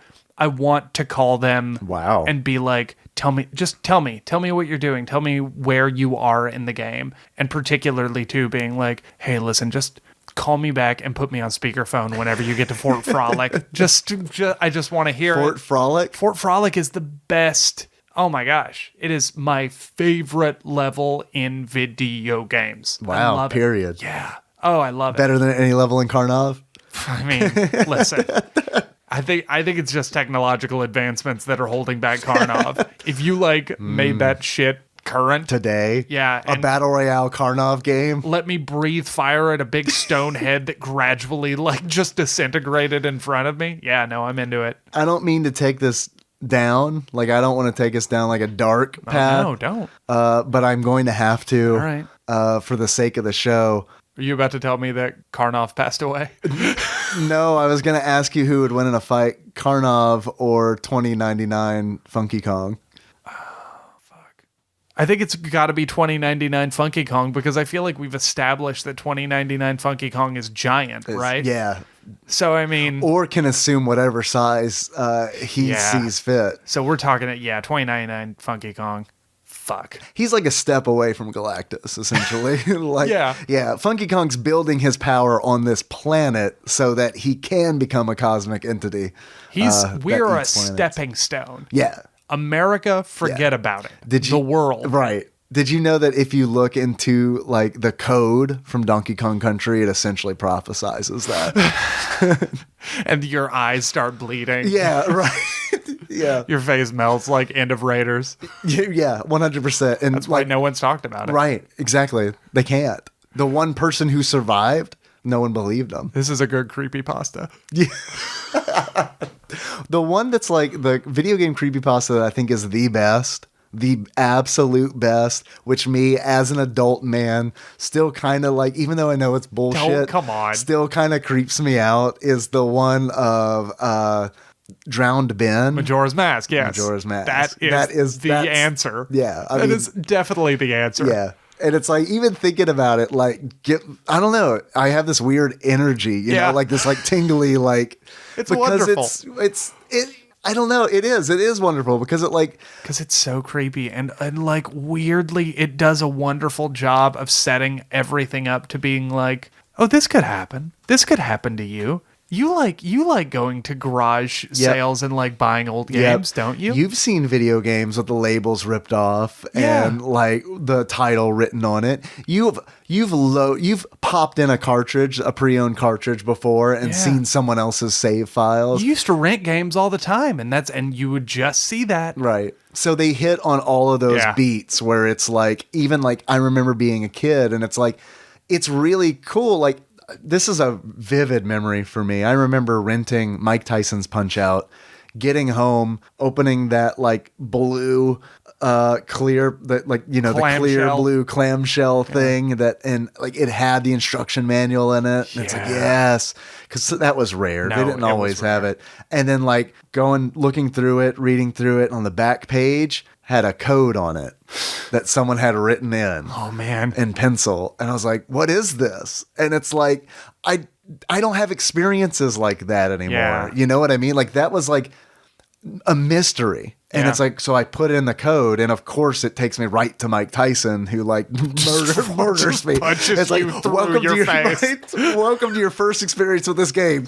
call them
Wow.
and be like, tell me what you're doing. Tell me where you are in the game. And particularly too being like, hey, listen, just call me back and put me on speakerphone whenever you get to Fort Frolic. I just want to hear
Fort
it.
Frolic?
Fort Frolic is the best. Oh my gosh. It is my favorite level in video games. I
Wow,
love it.
period.
Yeah. Oh, I love it.
Better than any level in Karnov?
I mean, listen. I think it's just technological advancements that are holding back Karnov. If you made that shit current
Today?
Yeah,
A
and-
Battle Royale Karnov game?
let me breathe fire at a big stone head that gradually just disintegrated in front of me. Yeah, no, I'm into it.
I don't mean to take this down. Like, I don't want to take us down like a dark path.
No, don't.
But I'm going to have to.
All right.
For the sake of the show.
Are you about to tell me that Karnov passed away?
No, I was going to ask you who would win in a fight, Karnov or 2099 Funky Kong.
I think it's got to be 2099 Funky Kong because I feel like we've established that 2099 Funky Kong is giant, right?
Yeah.
So, I mean...
Or can assume whatever size he sees fit.
So we're talking 2099 Funky Kong. Fuck.
He's like a step away from Galactus, essentially. Yeah. Funky Kong's building his power on this planet so that he can become a cosmic entity.
We're
that
a
eats planets.
stepping stone.
Yeah.
America, forget about it.
The
world.
Right. Did you know that if you look into like the code from Donkey Kong Country, it essentially prophesizes that?
And your eyes start bleeding.
Yeah, right. Yeah.
Your face melts like end of Raiders.
Yeah, 100%. And
That's why no one's talked about it.
Right, exactly. They can't. The one person who survived, no one believed them.
This is a good creepypasta.
The one that's like the video game creepypasta that I think is the best, the absolute best, which me as an adult man still kind of like, even though I know it's bullshit,
come on.
still kind of creeps me out, is the one of Drowned Ben.
Majora's Mask, yes.
Majora's Mask.
That is the
that's-
answer.
Yeah.
That is definitely the answer.
Yeah. And it's like, even thinking about it, like, I don't know. I have this weird energy, you know, like this like tingly, like,
It's
because
wonderful.
I don't know. It is wonderful because
because it's so creepy and like weirdly it does a wonderful job of setting everything up to being like, oh, this could happen. This could happen to you. You like going to garage sales and like buying old games, don't you?
You've seen video games with the labels ripped off and like the title written on it. You've popped in a cartridge, a pre-owned cartridge before and seen someone else's save files.
You used to rent games all the time and you would just see that.
Right. So they hit on all of those beats where it's like, even like I remember being a kid and it's like, it's really cool. Like, this is a vivid memory for me. I remember renting Mike Tyson's Punch-Out, getting home, opening that like blue clear, that like, you know, the clear blue clamshell thing that, and like it had the instruction manual in it. And it's like, yes, because that was rare. They didn't always have it. And then like looking through it, reading through it, on the back page had a code on it that someone had written in.
Oh man.
In pencil. And I was like, what is this? And it's like, I don't have experiences like that anymore.
Yeah.
You know what I mean? Like that was like a mystery. And it's like, so I put in the code and of course it takes me right to Mike Tyson who like murders me.
Punches
It's like,
you through your face.
Welcome to your first experience with this game.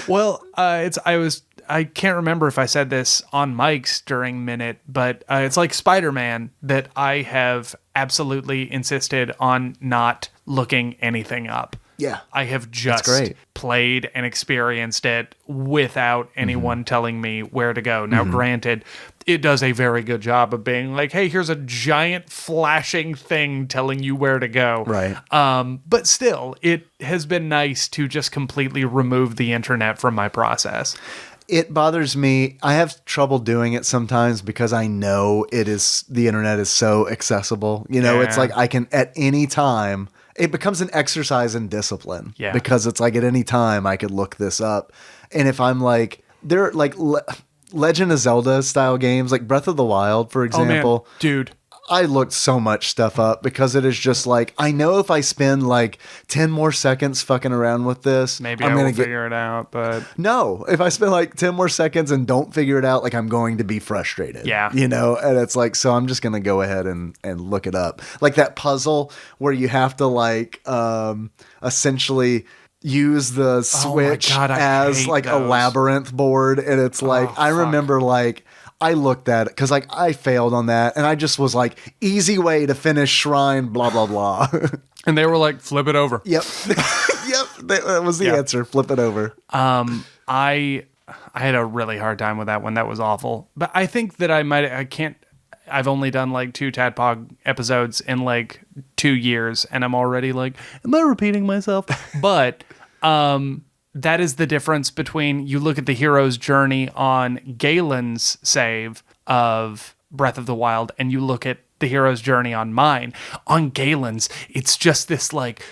Well, I can't remember if I said this on Mike's during Minute, but it's like Spider-Man that I have absolutely insisted on not looking anything up.
Yeah.
I have just played and experienced it without anyone telling me where to go. Now, granted, it does a very good job of being like, hey, here's a giant flashing thing telling you where to go.
Right.
But still, it has been nice to just completely remove the internet from my process.
It bothers me. I have trouble doing it sometimes because I know the internet is so accessible. You know, it's like I can at any time, it becomes an exercise in discipline.
Yeah.
Because it's like at any time I could look this up. And if I'm like, there are like Legend of Zelda style games, like Breath of the Wild, for example.
Oh, man. Dude.
I looked so much stuff up because it is just like, I know if I spend like 10 more seconds fucking around with this,
maybe
I'm
I
going
will
to
figure it out, but
no, if I spend like 10 more seconds and don't figure it out, like I'm going to be frustrated.
Yeah.
You know, and it's like, so I'm just going to go ahead and look it up. Like that puzzle where you have to like, essentially use the switch as like a labyrinth board. And it's like, I remember like, I looked at it because like I failed on that and I just was like, easy way to finish shrine, blah, blah, blah.
And they were like, flip it over.
Yep. Yep. That was the answer. Flip it over.
I had a really hard time with that one. That was awful. But I think that I've only done like 2 TADPOG episodes in like 2 years and I'm already like, am I repeating myself? But, that is the difference between you look at the hero's journey on Galen's save of Breath of the Wild and you look at the hero's journey on mine. On Galen's, it's just this like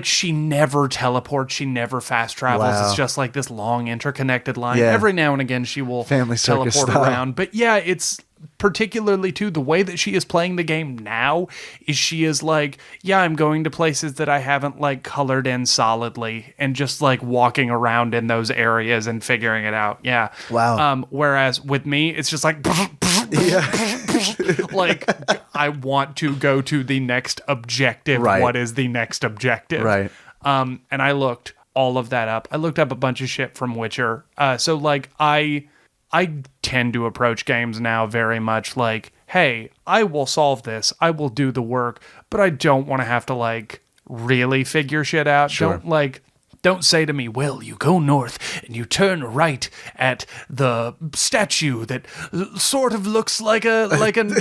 she never teleports, she never fast travels.
Wow.
It's just like this long interconnected line.
Yeah.
Every now and again she will
Family circus
teleport
style.
around. But yeah, it's particularly too the way that she is playing the game now is she is like, yeah, I'm going to places that I haven't like colored in solidly and just like walking around in those areas and figuring it out. Yeah.
Wow.
Whereas with me, it's just like like I want to go to the next objective.
Right.
What is the next objective?
Right.
And I looked all of that up. I looked up a bunch of shit from Witcher. So like I tend to approach games now very much like, hey, I will solve this. I will do the work, but I don't want to have to like really figure shit out.
Sure.
Don't like Don't say to me, well, you go north and you turn right at the statue that sort of looks like an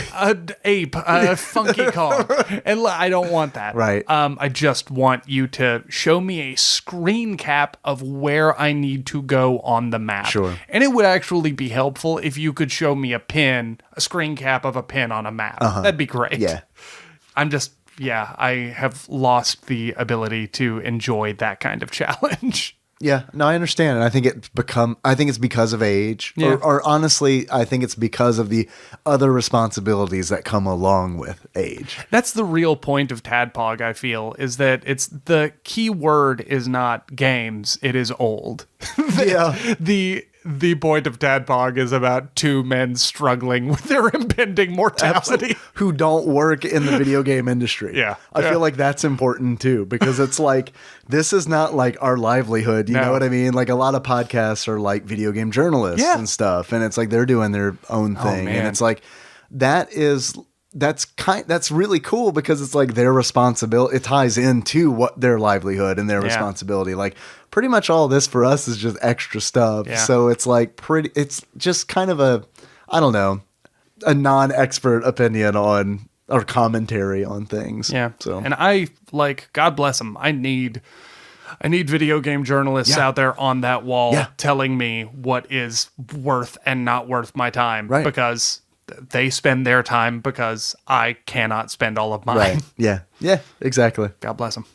ape, a funky Kong. And I don't want that.
Right.
I just want you to show me a screen cap of where I need to go on the map.
Sure.
And it would actually be helpful if you could show me a screen cap of a pin on a map. That'd be great.
Yeah.
I have lost the ability to enjoy that kind of challenge.
Yeah, no, I understand. And I think it's because of age.
Yeah.
Or honestly, I think it's because of the other responsibilities that come along with age.
That's the real point of TADPOG, I feel, is that it's the key word is not games, it is old.
Yeah.
The point of TADPOG is about two men struggling with their impending mortality.
Who don't work in the video game industry.
Yeah.
I feel like that's important too, because it's like, this is not like our livelihood. You know what I mean? Like a lot of podcasts are like video game journalists and stuff. And it's like, they're doing their own thing.
Man.
And it's like, that's really cool because it's like their responsibility. It ties into what their livelihood and their responsibility. Like pretty much all this for us is just extra stuff.
Yeah.
So it's like it's just kind of a non-expert opinion on or commentary on things.
Yeah.
So,
and God bless them. I need video game journalists out there on that wall telling me what is worth and not worth my time.
Right.
Because they spend their time because I cannot spend all of mine.
right. Yeah. Yeah, exactly.
God bless them.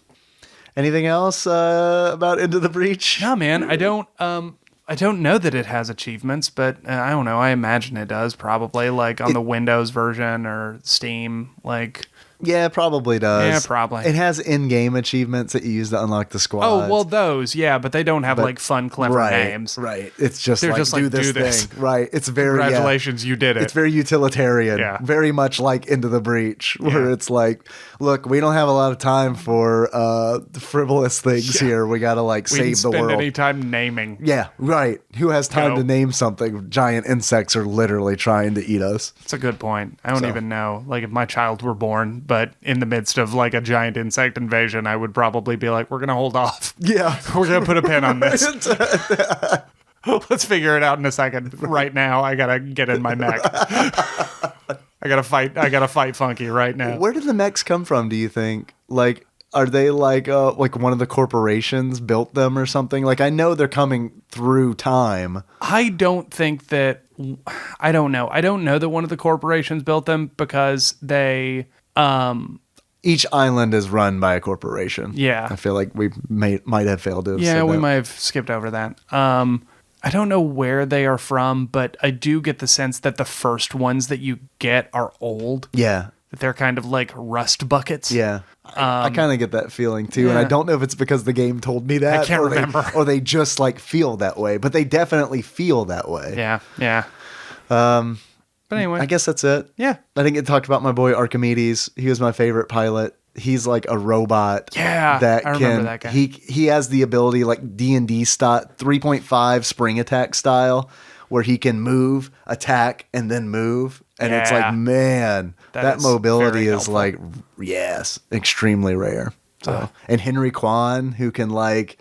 Anything else about Into the Breach?
Yeah, man. I don't know that it has achievements, but I don't know. I imagine it does probably, like on the Windows version or Steam. Like,
Yeah, it probably does.
Yeah, probably.
It has in-game achievements that you use to unlock the squads.
oh, well, those, yeah, but they don't have like fun, clever
right,
names.
Right. It's just
They're
like,
just
do
like,
this
do this.
thing. Right. It's very,
Congratulations, you did it.
It's very utilitarian.
Yeah.
Very much like Into the Breach, where
Yeah.
it's like, look, we don't have a lot of time for frivolous things here. We got to like
we didn't
save the
spend
world.
any time naming.
Yeah, right. Who has time
Go.
to name something? Giant insects are literally trying to eat us.
It's a good point. I don't
So.
even know. Like, if my child were born, but in the midst of like a giant insect invasion, I would probably be like, we're going to hold off.
Yeah.
We're going to put a pin on this. Let's figure it out in a second. Right now, I got to get in my mech. I got to fight Funky right now.
Where did the mechs come from, do you think? Like, are they like one of the corporations built them or something? Like, I know they're coming through time.
I don't think that... I don't know. I don't know that one of the corporations built them because they...
Each island is run by a corporation.
Yeah.
I feel like we might have failed to have
Yeah,
said
we
that.
might have skipped over that. I don't know where they are from, but I do get the sense that the first ones that you get are old.
Yeah.
That they're kind of like rust buckets.
Yeah. I kind of get that feeling too. And I
yeah.
don't know if it's because the game told me that.
I can't remember.
Or they just like feel that way. But they definitely feel that way.
Yeah, yeah. But anyway.
I guess that's it.
Yeah.
I think it talked about my boy Archimedes. He was my favorite pilot. He's like a robot.
Yeah,
that
I remember that guy.
He has the ability like D&D 3.5 spring attack style where he can move, attack, and then move. And it's
Yeah.
like, man, that
is
mobility
very
is
helpful.
like, yes, extremely rare. So, and Henry Kwan, who can like,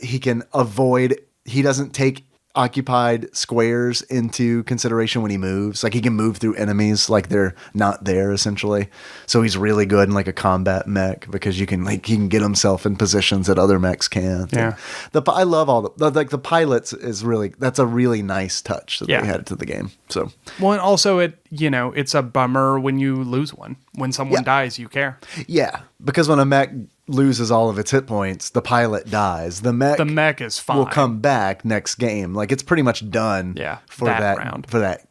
he can avoid, he doesn't take occupied squares into consideration when he moves. Like he can move through enemies like they're not there essentially. So he's really good in like a combat mech because he can get himself in positions that other mechs can't.
Yeah.
And I love all the pilots is really, that's a really nice touch that
Yeah.
they had to the game. So
Well, and also it's a bummer when you lose one. When someone dies, you care.
yeah, because when a mech loses all of its hit points, the pilot dies. The mech
is fine.
will come back next game. Like it's pretty much done for
that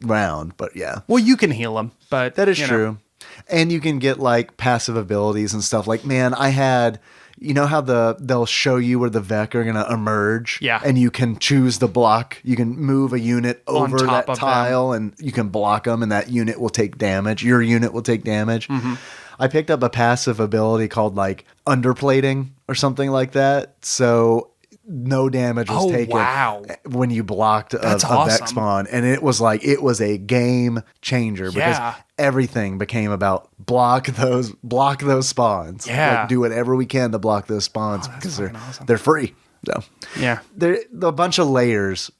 round. But yeah.
Well, you can heal them, but
That is
you know.
true. And you can get like passive abilities and stuff. Like, man, I had, you know how they'll show you where the Vec are going to emerge?
Yeah.
And you can choose the block. You can move a unit
On
over
top
that
of
tile and you can block them and that unit will take damage. Your unit will take damage.
Mm-hmm.
I picked up a passive ability called like underplating or something like that. So no damage was taken
wow.
when you blocked
That's
a
awesome.
Vex spawn. And it was a game changer because
Yeah.
everything became about block those spawns.
Yeah.
Like, do whatever we can to block those spawns because
fucking awesome.
they're free. So
Yeah.
there a bunch of layers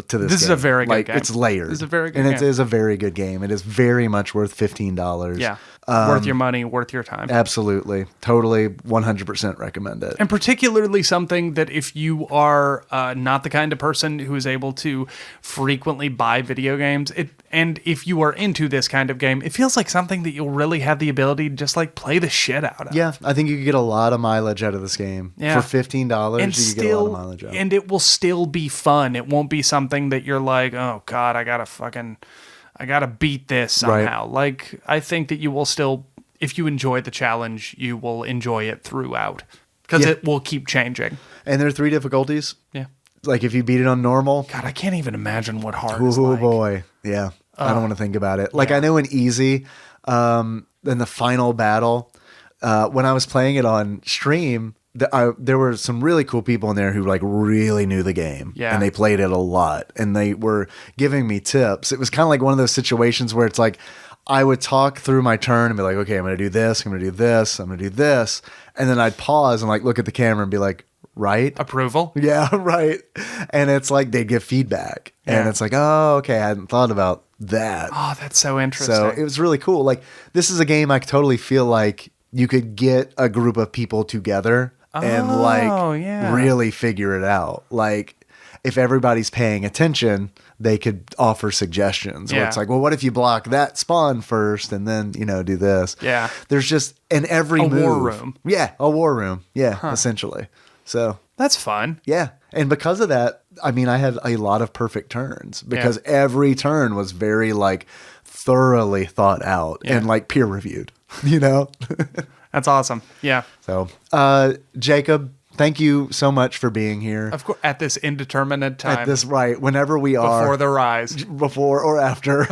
to this.
This is
game.
a very good game.
It's layered.
This is a very good
and it
game.
is a very good game. It is very much worth $15.
Yeah. Worth your money, worth your time.
Absolutely, totally, 100% recommend it.
And particularly something that if you are not the kind of person who is able to frequently buy video games, and if you are into this kind of game, it feels like something that you'll really have the ability to just like play the shit out of.
Yeah, I think you could get a lot of mileage out of this game.
Yeah.
For $15,
And
you could get a lot of mileage out.
and it will still be fun. It won't be something that you're like, oh God, I gotta beat this somehow.
Right.
Like, I think that you will still, if you enjoy the challenge, you will enjoy it throughout because
Yeah.
it will keep changing.
And there are 3 difficulties.
Yeah.
Like if you beat it on normal,
God, I can't even imagine what hard is
oh
like.
boy, yeah. I don't want to think about it. Like I know in easy, in the final battle, when I was playing it on stream, there were some really cool people in there who like really knew the game.
Yeah.
And they played it a lot and they were giving me tips. It was kind of like one of those situations where it's like I would talk through my turn and be like, okay, I'm going to do this. I'm going to do this. I'm going to do this. And then I'd pause and like look at the camera and be like, right?
Approval?
Yeah, right. And it's like they give feedback. And
Yeah.
it's like, oh, okay, I hadn't thought about that.
Oh, that's so interesting.
So it was really cool. Like this is a game I totally feel like you could get a group of people together and
yeah.
really figure it out. Like if everybody's paying attention, they could offer suggestions. Where
Yeah.
it's like, well, what if you block that spawn first and then, do this?
Yeah.
There's just in every
A
move.
war room.
Yeah, a war room. Yeah, essentially. So
That's fun.
yeah. And because of that, I mean, I had a lot of perfect turns because every turn was very like thoroughly thought out and like peer reviewed,
That's awesome. Yeah.
So, Jacob, thank you so much for being here
Of course, at this indeterminate time.
at this, right. Whenever we are
before the rise.
before or after.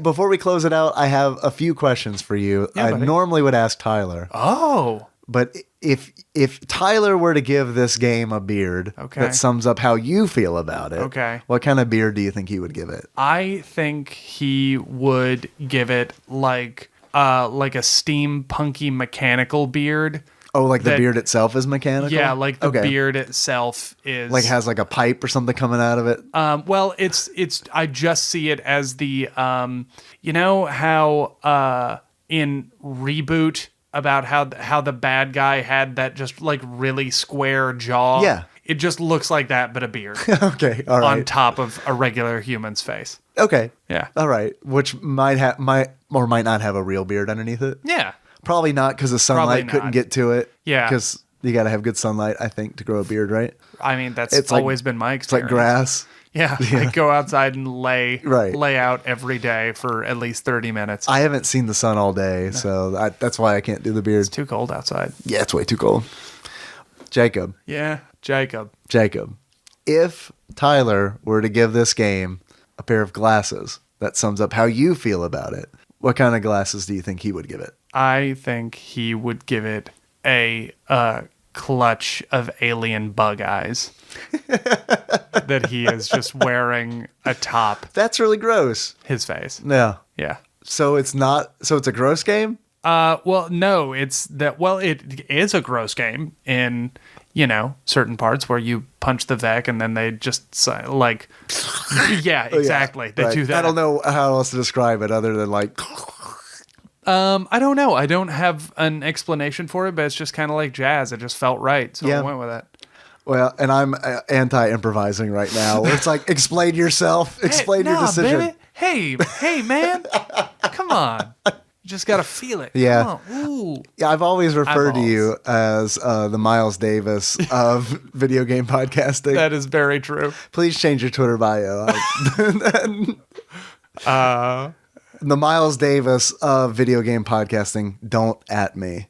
Before we close it out, I have a few questions for you.
Yeah,
I
buddy.
normally would ask Tyler.
Oh.
But if Tyler were to give this game a beard
Okay.
that sums up how you feel about it,
Okay.
what kind of beard do you think he would give it?
I think he would give it like a steampunky mechanical beard.
Oh, like the
That-
beard itself is mechanical?
Yeah, like the
Okay.
beard itself is
Like has like a pipe or something coming out of it?
well, it's I just see it as the you know how in Reboot about how the bad guy had that just like really square jaw.
Yeah.
It just looks like that, but a beard
Okay, all right.
on top of a regular human's face.
Okay.
Yeah.
All right. Which might or might not have a real beard underneath it.
Yeah.
Probably not because the sunlight
Probably
couldn't
not.
get to it.
Yeah.
Because you got to have good sunlight, I think, to grow a beard, right?
I mean, that's
It's like-
always been my
It's like
experience.
grass.
Yeah. I go outside and lay
Right.
out every day for at least 30 minutes.
I haven't seen the sun all day, so that's why I can't do the beard.
It's too cold outside.
Yeah, it's way too cold. Jacob,
Yeah. Jacob.
if Tyler were to give this game a pair of glasses that sums up how you feel about it, what kind of glasses do you think he would give it?
I think he would give it a clutch of alien bug eyes that he is just wearing atop
That's really gross.
his face.
Yeah.
Yeah.
So it's a gross game?
Well, no, it is a gross game in, certain parts where you punch the Vec and then they just like, yeah, exactly. They
Right.
do that.
I don't know how else to describe it other than like,
I don't know. I don't have an explanation for it, but it's just kind of like jazz. It just felt right. So
Yeah.
I went with it.
well, and I'm anti-improvising right now. It's like, explain yourself, explain your decision.
Baby. Hey, man. Come on. You just got to feel it.
Yeah.
Come on. Ooh.
Yeah, I've always referred to
Eyeballs.
you as the Miles Davis of video game podcasting.
That is very true.
Please change your Twitter bio. The Miles Davis of video game podcasting. Don't at me.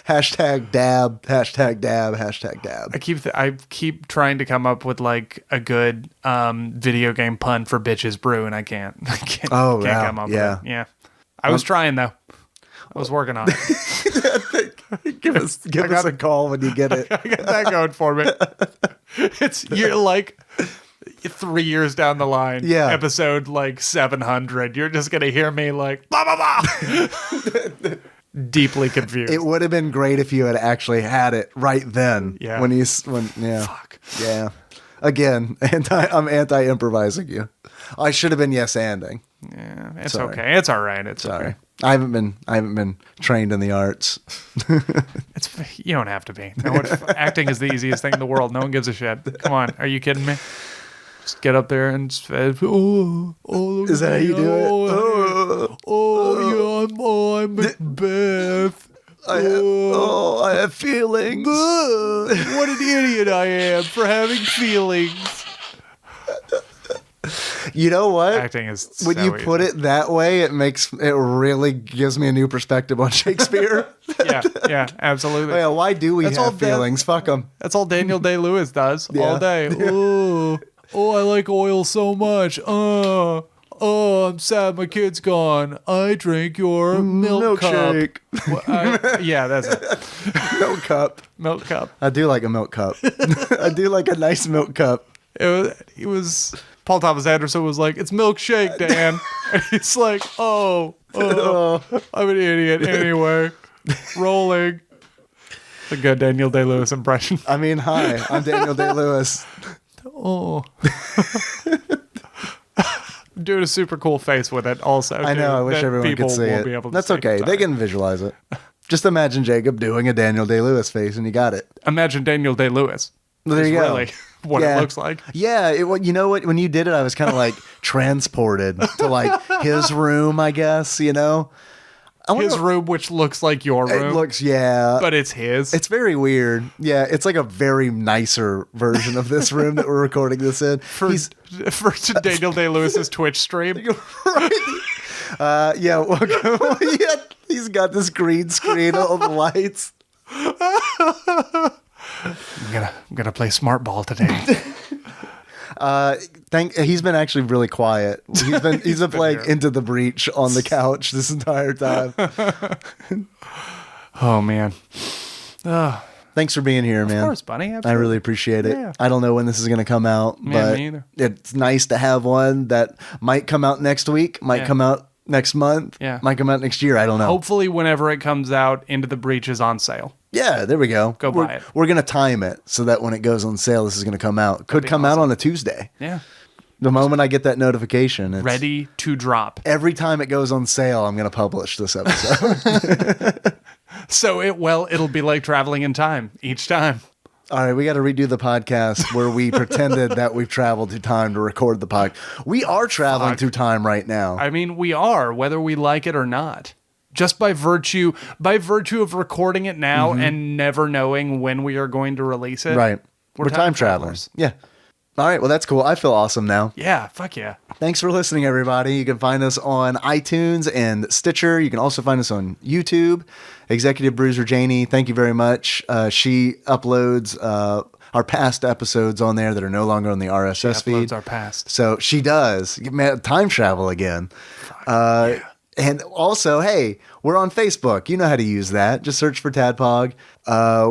Hashtag dab. Hashtag dab. Hashtag dab.
I keep trying to come up with like a good video game pun for bitches brew, and I can't. I can't
Oh,
can't
wow.
come up
Yeah.
with it. Yeah. I was trying though. I was working on it.
Give us a call when you get it.
I got that going for me. You're like 3 years down the line.
Yeah.
Episode like 700. You're just gonna hear me like blah blah blah. Deeply confused.
It would have been great if you had actually had it right then.
Yeah.
Yeah.
Fuck.
Yeah. Again, I'm anti-improvising you. I should have been yes-anding.
Yeah, it's
Sorry.
okay. It's all right. It's
Sorry.
okay.
I haven't been trained in the arts.
You don't have to be. You know what? Acting is the easiest thing in the world. No one gives a shit. Come on. Are you kidding me? Just get up there and say, oh,
Is that how you do it?
I'm Macbeth.
I have feelings.
What an idiot I am for having feelings.
You know what?
Acting is
when
so
you put
easy.
it that way, it really gives me a new perspective on Shakespeare.
Yeah, absolutely.
Yeah, why do we
That's all
have feelings? Fuck them.
That's all Daniel Day-Lewis does
Yeah.
all day. Oh, I like oil so much. Oh, I'm sad my kid's gone. I drink your milk
Milkshake.
cup. Yeah, that's it.
Milk cup.
Milk cup.
I do like a milk cup. I do like a nice milk cup.
It was Paul Thomas Anderson was like, it's milkshake, Dan. And he's like, oh, I'm an idiot anyway. Rolling. A good Daniel Day-Lewis impression.
I mean, hi, I'm Daniel Day-Lewis.
Oh. Doing a super cool face with it also.
I know, I wish
that
everyone
people
could see
won't
it.
be able to
That's
see.
okay.
Sorry.
They can visualize it. Just imagine Jacob doing a Daniel Day-Lewis face, and you got it.
Imagine Daniel Day-Lewis.
There
is
you go.
Really what it looks like.
Yeah, you know what? When you did it, I was kind of like transported to like his room, I guess. You know,
His room, which looks like your room,
It looks, yeah,
but it's his.
it's very weird. Yeah, it's like a very nicer version of this room that we're recording this in.
for Daniel Day-Lewis's Twitch stream.
Yeah, welcome. Yeah, he's got this green screen, all the lights.
I'm gonna play smart ball today.
He's been actually really quiet. He's been playing
here.
Into the Breach on the couch this entire time.
Oh man.
Thanks for being here, man.
Of course, buddy.
I
Absolutely.
really appreciate it.
Yeah.
I don't know when this is going to come out,
Yeah,
but
me either.
it's nice to have one that might come out next week, might
Yeah.
come out next month,
Yeah.
might come out next year. I don't know.
Hopefully, whenever it comes out, Into the Breach is on sale.
Yeah, there we go.
Go buy it.
We're going to time it so that when it goes on sale, this is going to come out. Could
be
come out
awesome.
on a Tuesday.
Yeah.
The moment I get that notification, it's
Ready to drop.
every time it goes on sale, I'm going to publish this episode.
So it'll be like traveling in time each time.
All right, we got to redo the podcast where we pretended that we've traveled through time to record the podcast. We are traveling through time right now.
I mean, we are, whether we like it or not. Just by virtue of recording it now and never knowing when we are going to release it.
Right. We're time
travelers.
travelers. Yeah. All right. Well, that's cool. I feel awesome now.
Yeah, fuck yeah.
Thanks for listening, everybody. You can find us on iTunes and Stitcher. You can also find us on YouTube. Executive Bruiser Janie, thank you very much. She uploads our past episodes on there that are no longer on the RSS feed.
Uploads our past.
So she does. Man, time travel again. And also, hey, we're on Facebook. You know how to use that. Just search for TADPOG.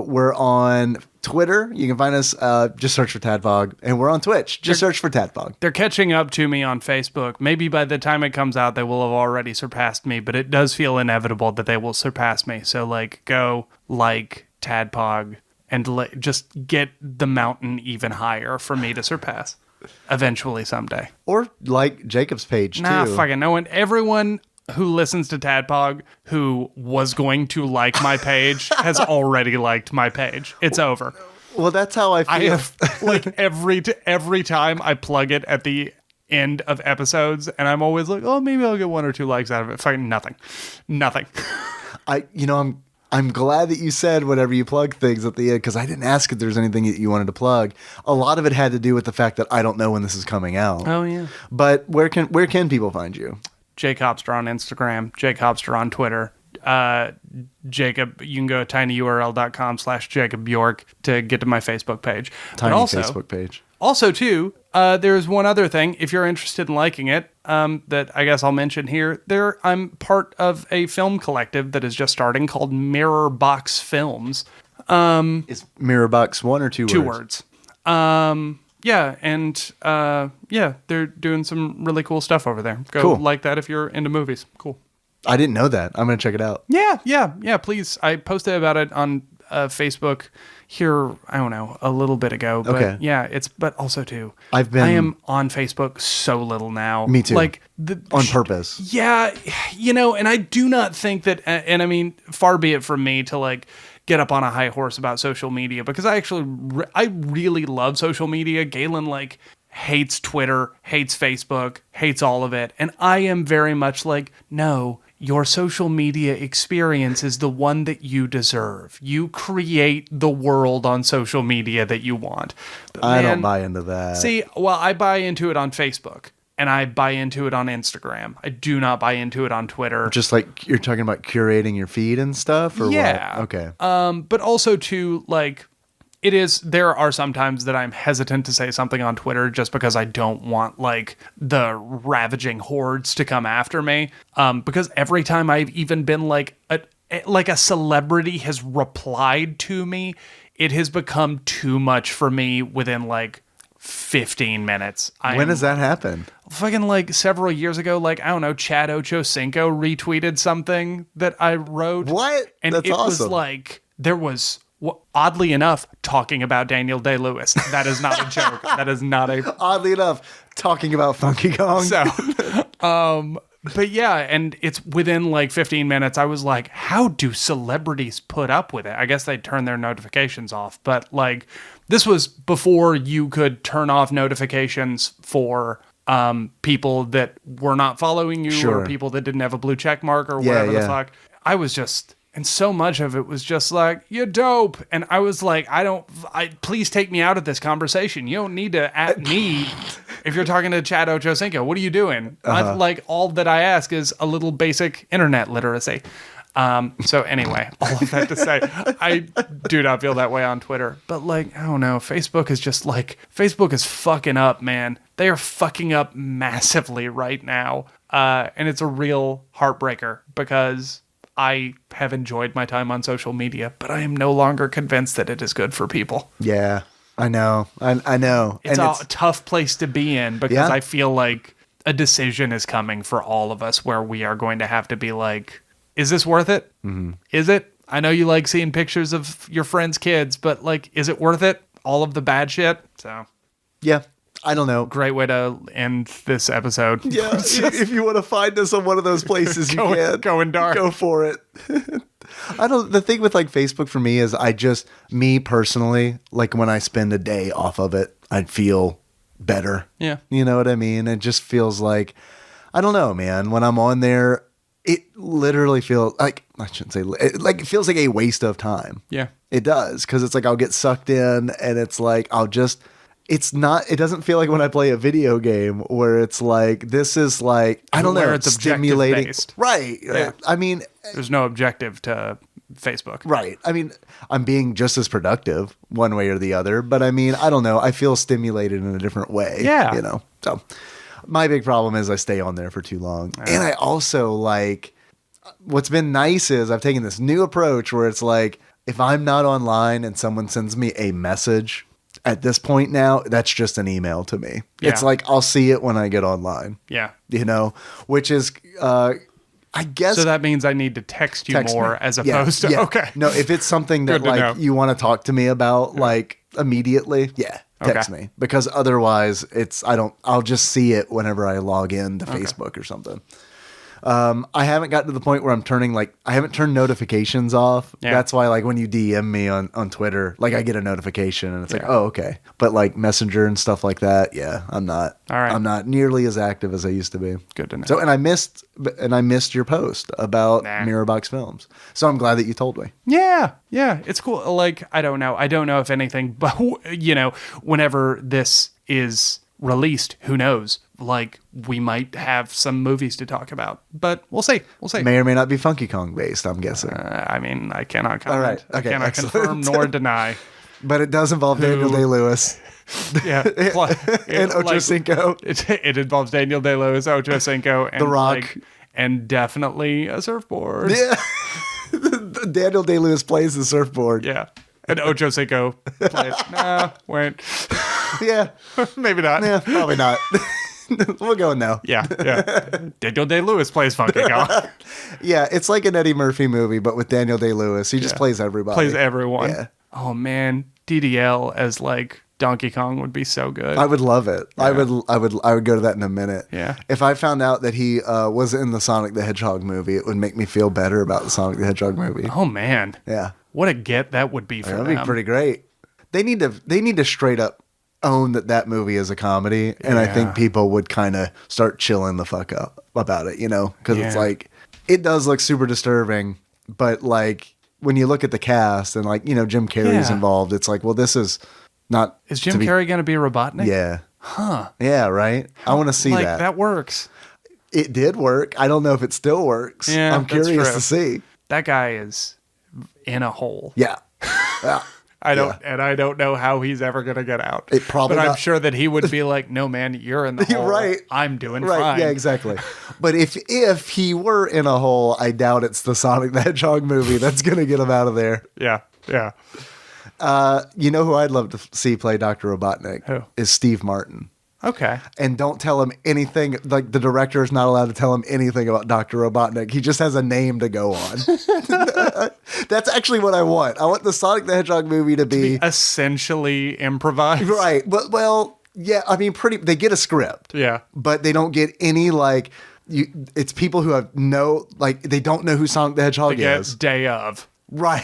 We're on Twitter. You can find us, just search for TADPOG. And we're on Twitch. Just search for TADPOG.
They're catching up to me on Facebook. Maybe by the time it comes out, they will have already surpassed me, but it does feel inevitable that they will surpass me. So, go like TADPOG and just get the mountain even higher for me to surpass eventually someday.
Or like Jacob's page,
Nah,
too.
fucking no one. Everyone who listens to TADPOG who was going to like my page has already liked my page. It's over.
Well, that's how I feel.
I have every time I plug it at the end of episodes, and I'm always like, oh, maybe I'll get 1 or 2 likes out of it. Fucking nothing.
I'm glad that you said whenever you plug things at the end, because I didn't ask if there's anything that you wanted to plug. A lot of it had to do with the fact that I don't know when this is coming out.
Oh yeah.
But where can people find you?
Jake Hopster on Instagram, Jake Hopster on Twitter. Jacob, you can go to tinyurl.com/Jacob York to get to my Facebook page.
Tiny
But also,
Facebook page.
Also, too, there's one other thing. If you're interested in liking it, that I guess I'll mention here. I'm part of a film collective that is just starting called Mirror Box Films.
Is Mirror Box one or two words?
2 words. Yeah, and they're doing some really cool stuff over there. Go
Cool.
like that if you're into movies. Cool.
I didn't know that. I'm going to check it out.
Yeah, please. I posted about it on Facebook here, I don't know, a little bit ago. But
Okay.
yeah, but also too, I am on Facebook so little now.
Me too.
Like
On purpose.
Yeah, and I do not think that, and I mean, far be it from me to like get up on a high horse about social media, because I really love social media. Galen like hates Twitter, hates Facebook, hates all of it. And I am very much like, no, your social media experience is the one that you deserve. You create the world on social media that you want. But
I don't buy into that.
See, well, I buy into it on Facebook. And I buy into it on Instagram. I do not buy into it on Twitter.
Just like you're talking about curating your feed and stuff? Or
Yeah.
What? Okay.
But also too, like, there are some times that I'm hesitant to say something on Twitter just because I don't want like the ravaging hordes to come after me. Because every time I've even been like a celebrity has replied to me, it has become too much for me within like 15 minutes.
When does that happen?
Fucking like several years ago, like, I don't know, Chad Ochocinco retweeted something that I wrote.
What?
And
That's
it
awesome.
was like, there was, oddly enough, talking about Daniel Day-Lewis. That is not a joke. That is not a...
Oddly enough, talking about Funky Kong.
So, but yeah, and it's within like 15 minutes, I was like, how do celebrities put up with it? I guess they turn their notifications off, but like, this was before you could turn off notifications for people that were not following you,
Sure.
or people that didn't have a blue check mark or whatever the fuck. I was just, and so much of it was just like, you're dope. And I was like, please take me out of this conversation. You don't need to at me if you're talking to Chad Ochocinco. What are you doing? Like, all that I ask is a little basic internet literacy. So anyway, all of that to say, I do not feel that way on Twitter, but like, I don't know, Facebook is fucking up, man. They are fucking up massively right now. And it's a real heartbreaker because I have enjoyed my time on social media, but I am no longer convinced that it is good for people.
Yeah, I know. I know.
It's a tough place to be in because
Yeah.
I feel like a decision is coming for all of us where we are going to have to be like, is this worth it? Mm-hmm. Is it? I know you like seeing pictures of your friends' kids, but like, is it worth it? All of the bad shit? So,
Yeah, I don't know.
great way to end this episode.
Yeah, if you want to find us on one of those places, you can.
Going dark.
Go for it. The thing with like Facebook for me is me personally, like when I spend a day off of it, I'd feel better.
Yeah.
You know what I mean? It just feels like, I don't know, man. When I'm on there, it literally feels like, I shouldn't say, it feels like a waste of time.
Yeah.
It does. Cause it's like, I'll get sucked in and it's like, it doesn't feel like when I play a video game where it's like, this is like, I don't
Where
know,
it's
stimulating.
objective-based.
Right.
Yeah.
I mean,
There's no objective to Facebook.
right. I mean, I'm being just as productive one way or the other, but I mean, I don't know. I feel stimulated in a different way.
Yeah.
You know, so my big problem is I stay on there for too long. And I also like, what's been nice is I've taken this new approach where it's like, if I'm not online and someone sends me a message at this point now, that's just an email to me.
Yeah.
It's like, I'll see it when I get online,
Yeah.
you know, which is, I guess.
So that means I need to text you more
me.
as
Yeah,
opposed to,
yeah.
okay.
No, if it's something that
Good to know.
like you want to talk to me about like immediately, text
Okay.
me, because otherwise I'll just see it whenever I log in to Facebook or something. I haven't gotten to the point where I haven't turned notifications off.
Yeah.
That's why like when you DM me on Twitter, like I get a notification and it's like, oh, okay. But like Messenger and stuff like that, yeah, I'm not.
All right.
I'm not nearly as active as I used to be.
Good to know.
So, and I missed your post about
Nah.
Mirror Box Films. So I'm glad that you told me.
Yeah, it's cool. Like, I don't know if anything, but whenever this is released, who knows? Like, we might have some movies to talk about, but we'll see. We'll see.
May or may not be Funky Kong based, I'm guessing.
I mean, I cannot comment.
All right. Okay,
I cannot
excellent.
confirm nor deny.
But it does involve Daniel Day-Lewis
Yeah.
and Ocho Cinco.
It involves Daniel Day-Lewis, Ocho Cinco, and
The Rock.
and definitely a surfboard.
Yeah. Daniel Day-Lewis plays the surfboard.
Yeah. And Ocho Cinco plays. Nah, wait.
Yeah.
Maybe not.
Yeah, probably not. We'll go no.
Yeah. Daniel Day-Lewis plays Funky Kong.
Yeah, it's like an Eddie Murphy movie, but with Daniel Day-Lewis. He just plays everybody.
Plays everyone.
Yeah.
Oh, man. DDL as, like, Donkey Kong would be so good.
I would love it.
Yeah.
I would go to that in a minute.
Yeah.
If I found out that he was in the Sonic the Hedgehog movie, it would make me feel better about the Sonic the Hedgehog movie.
Oh, man.
Yeah.
What a get that would be for
That'd
them.
be pretty great. They need to straight up own that movie is a comedy, and I think people would kind of start chilling the fuck up about it, because it's like, it does look super disturbing, but like when you look at the cast and like, Jim Carrey's involved, it's like, well, this is not.
Is Jim Carrey going to be Robotnik?
Yeah.
Huh.
Yeah, right? I want to see
like,
that.
That works.
It did work. I don't know if it still works.
Yeah,
I'm
that's
curious
true.
to see.
That guy is in a hole.
Yeah. Yeah.
I don't know how he's ever gonna get out.
It probably
but I'm
not-
sure that he would be like, "No, man, you're in the hole.
Right.
I'm doing
Right.
fine."
Yeah, exactly. But if he were in a hole, I doubt it's the Sonic the Hedgehog movie that's going to get him out of there.
Yeah.
You know who I'd love to see play Dr. Robotnik?
Who?
Is Steve Martin.
Okay.
And don't tell him anything. Like, the director is not allowed to tell him anything about Dr. Robotnik. He just has a name to go on. That's actually what I want. I want the Sonic the Hedgehog movie to be
Essentially improvised.
right. But well, yeah. I mean, they get a script.
Yeah.
But they don't get any like. It's people who have they don't know who Sonic the Hedgehog is.
Day of.
Right.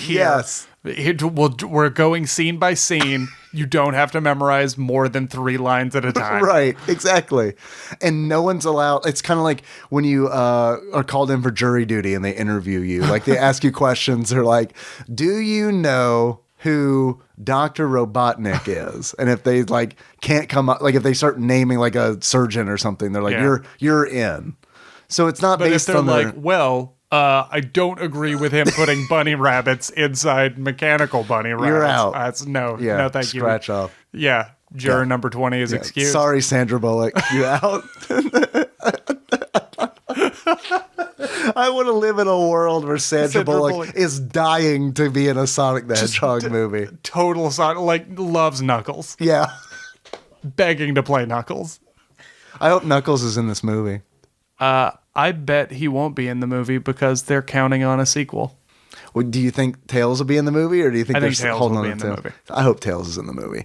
Yes.
We're going scene by scene. You don't have to memorize more than 3 lines at a time.
Right, exactly. And no one's allowed. It's kind of like when you are called in for jury duty and they interview you. Like, they ask you questions. They're like, do you know who Dr. Robotnik is? And if they like can't come up, like if they start naming like a surgeon or something, they're like, you're in. So it's not
But
based
if they're
on
like, well, I don't agree with him putting bunny rabbits inside mechanical bunny rabbits.
You're out.
That's no, thank you.
Scratch off.
Yeah, juror number 20 is excused.
Sorry, Sandra Bullock, you're out. I want to live in a world where Sandra Bullock is dying to be in a Sonic the Hedgehog movie.
Total Sonic, loves Knuckles.
Yeah.
Begging to play Knuckles.
I hope Knuckles is in this movie.
I bet he won't be in the movie because they're counting on a sequel.
Well, do you think Tails will be in the movie, or do you think
I
they're
think Tails
holding
will
on
be
to
in the
Tails?
movie.
I hope Tails is in the movie.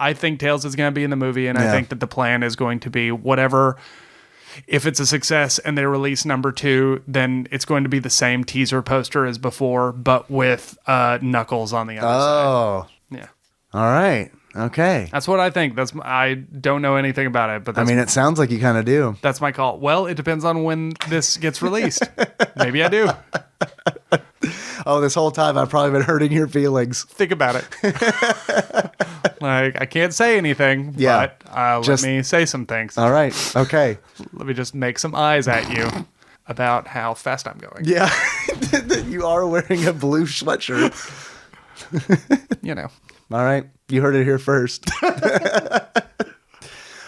I think Tails is going to be in the movie, and I think that the plan is going to be whatever. If it's a success and they release number 2, then it's going to be the same teaser poster as before, but with Knuckles on the other side.
Oh.
Yeah.
All right. Okay.
That's what I think. I don't know anything about it, but
It sounds like you kind of do.
that's my call. Well, it depends on when this gets released. Maybe I do.
Oh, this whole time I've probably been hurting your feelings.
Think about it. I can't say anything,
Yeah.
but let me say some things.
All right. Okay.
Let me just make some eyes at you about how fast I'm going.
Yeah. You are wearing a blue sweatshirt. All right. You heard it here first.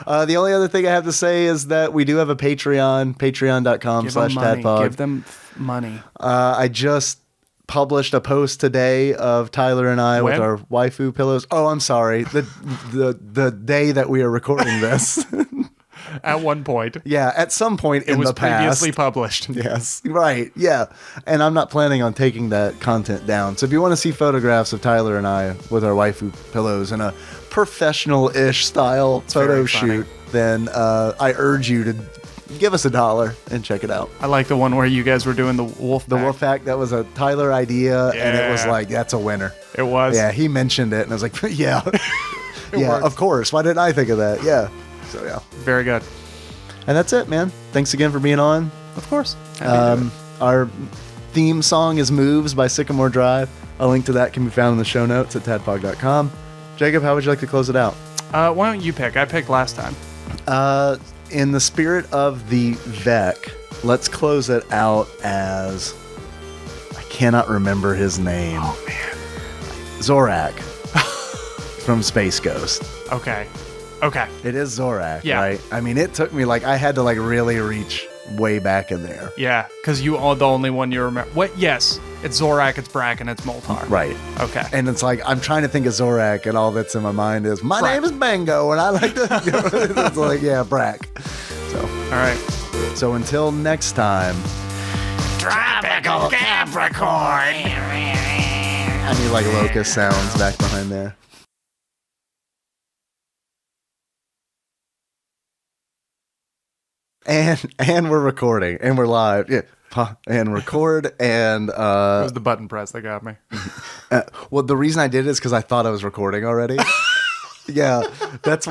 The only other thing I have to say is that we do have a Patreon, patreon.com/tadpog.
Give them money.
I just published a post today of Tyler and I with
When?
our waifu pillows. Oh, I'm sorry. The day that we are recording this.
At one point.
Yeah, at some point
It
in
was
the past.
previously published.
Yes, right. Yeah. And I'm not planning on taking that content down. So if you want to see photographs of Tyler and I with our waifu pillows in a professional-ish style photo
very funny.
shoot, then I urge you to give us $1 and check it out.
I like the one where you guys were doing the wolf.
The wolf pack, that was a Tyler idea, and it was
Yeah.
like, that's a winner.
It was.
Yeah, he mentioned it, and I was like, yeah. Yeah,
works.
of course. Why didn't I think of that? Yeah. So, yeah.
Very good.
And that's it, man. Thanks again for being on.
Of course. Happy to do it.
Our theme song is Moves by Sycamore Drive. A link to that can be found in the show notes at tadpog.com. Jacob, how would you like to close it out?
Why don't you pick? I picked last time.
In the spirit of the Vec, let's close it out as... I cannot remember his name.
Oh, man.
Zorak from Space Ghost.
Okay.
It is Zorak,
Yeah.
right? I mean, it took me I had to really reach way back in there.
Yeah, because you are the only one you remember. What? Yes, it's Zorak, it's Brack, and it's Moltar.
Right.
Okay.
And it's I'm trying to think of Zorak, and all that's in my mind is, my name is Mango, and I like to... It's yeah, Brack. So,
All right.
so until next time...
Tropical Capricorn.
I need locust sounds back behind there. And we're recording, and we're live. Yeah. And record, and
It was the button press that got me.
well, the reason I did it is because I thought I was recording already. Yeah, that's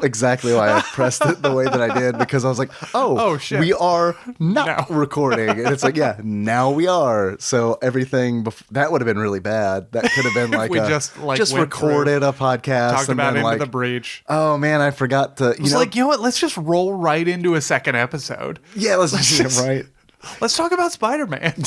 exactly why I pressed it the way that I did, because I was like, oh
shit,
we are not recording. And it's yeah, now we are. So everything that would have been really bad. That could have been
we just
recorded a podcast,
talked
and
about
then,
Into the Breach.
Oh man, I forgot to.
You know what? Let's just roll right into a second episode.
Yeah, let's just right.
Let's talk about Spider-Man.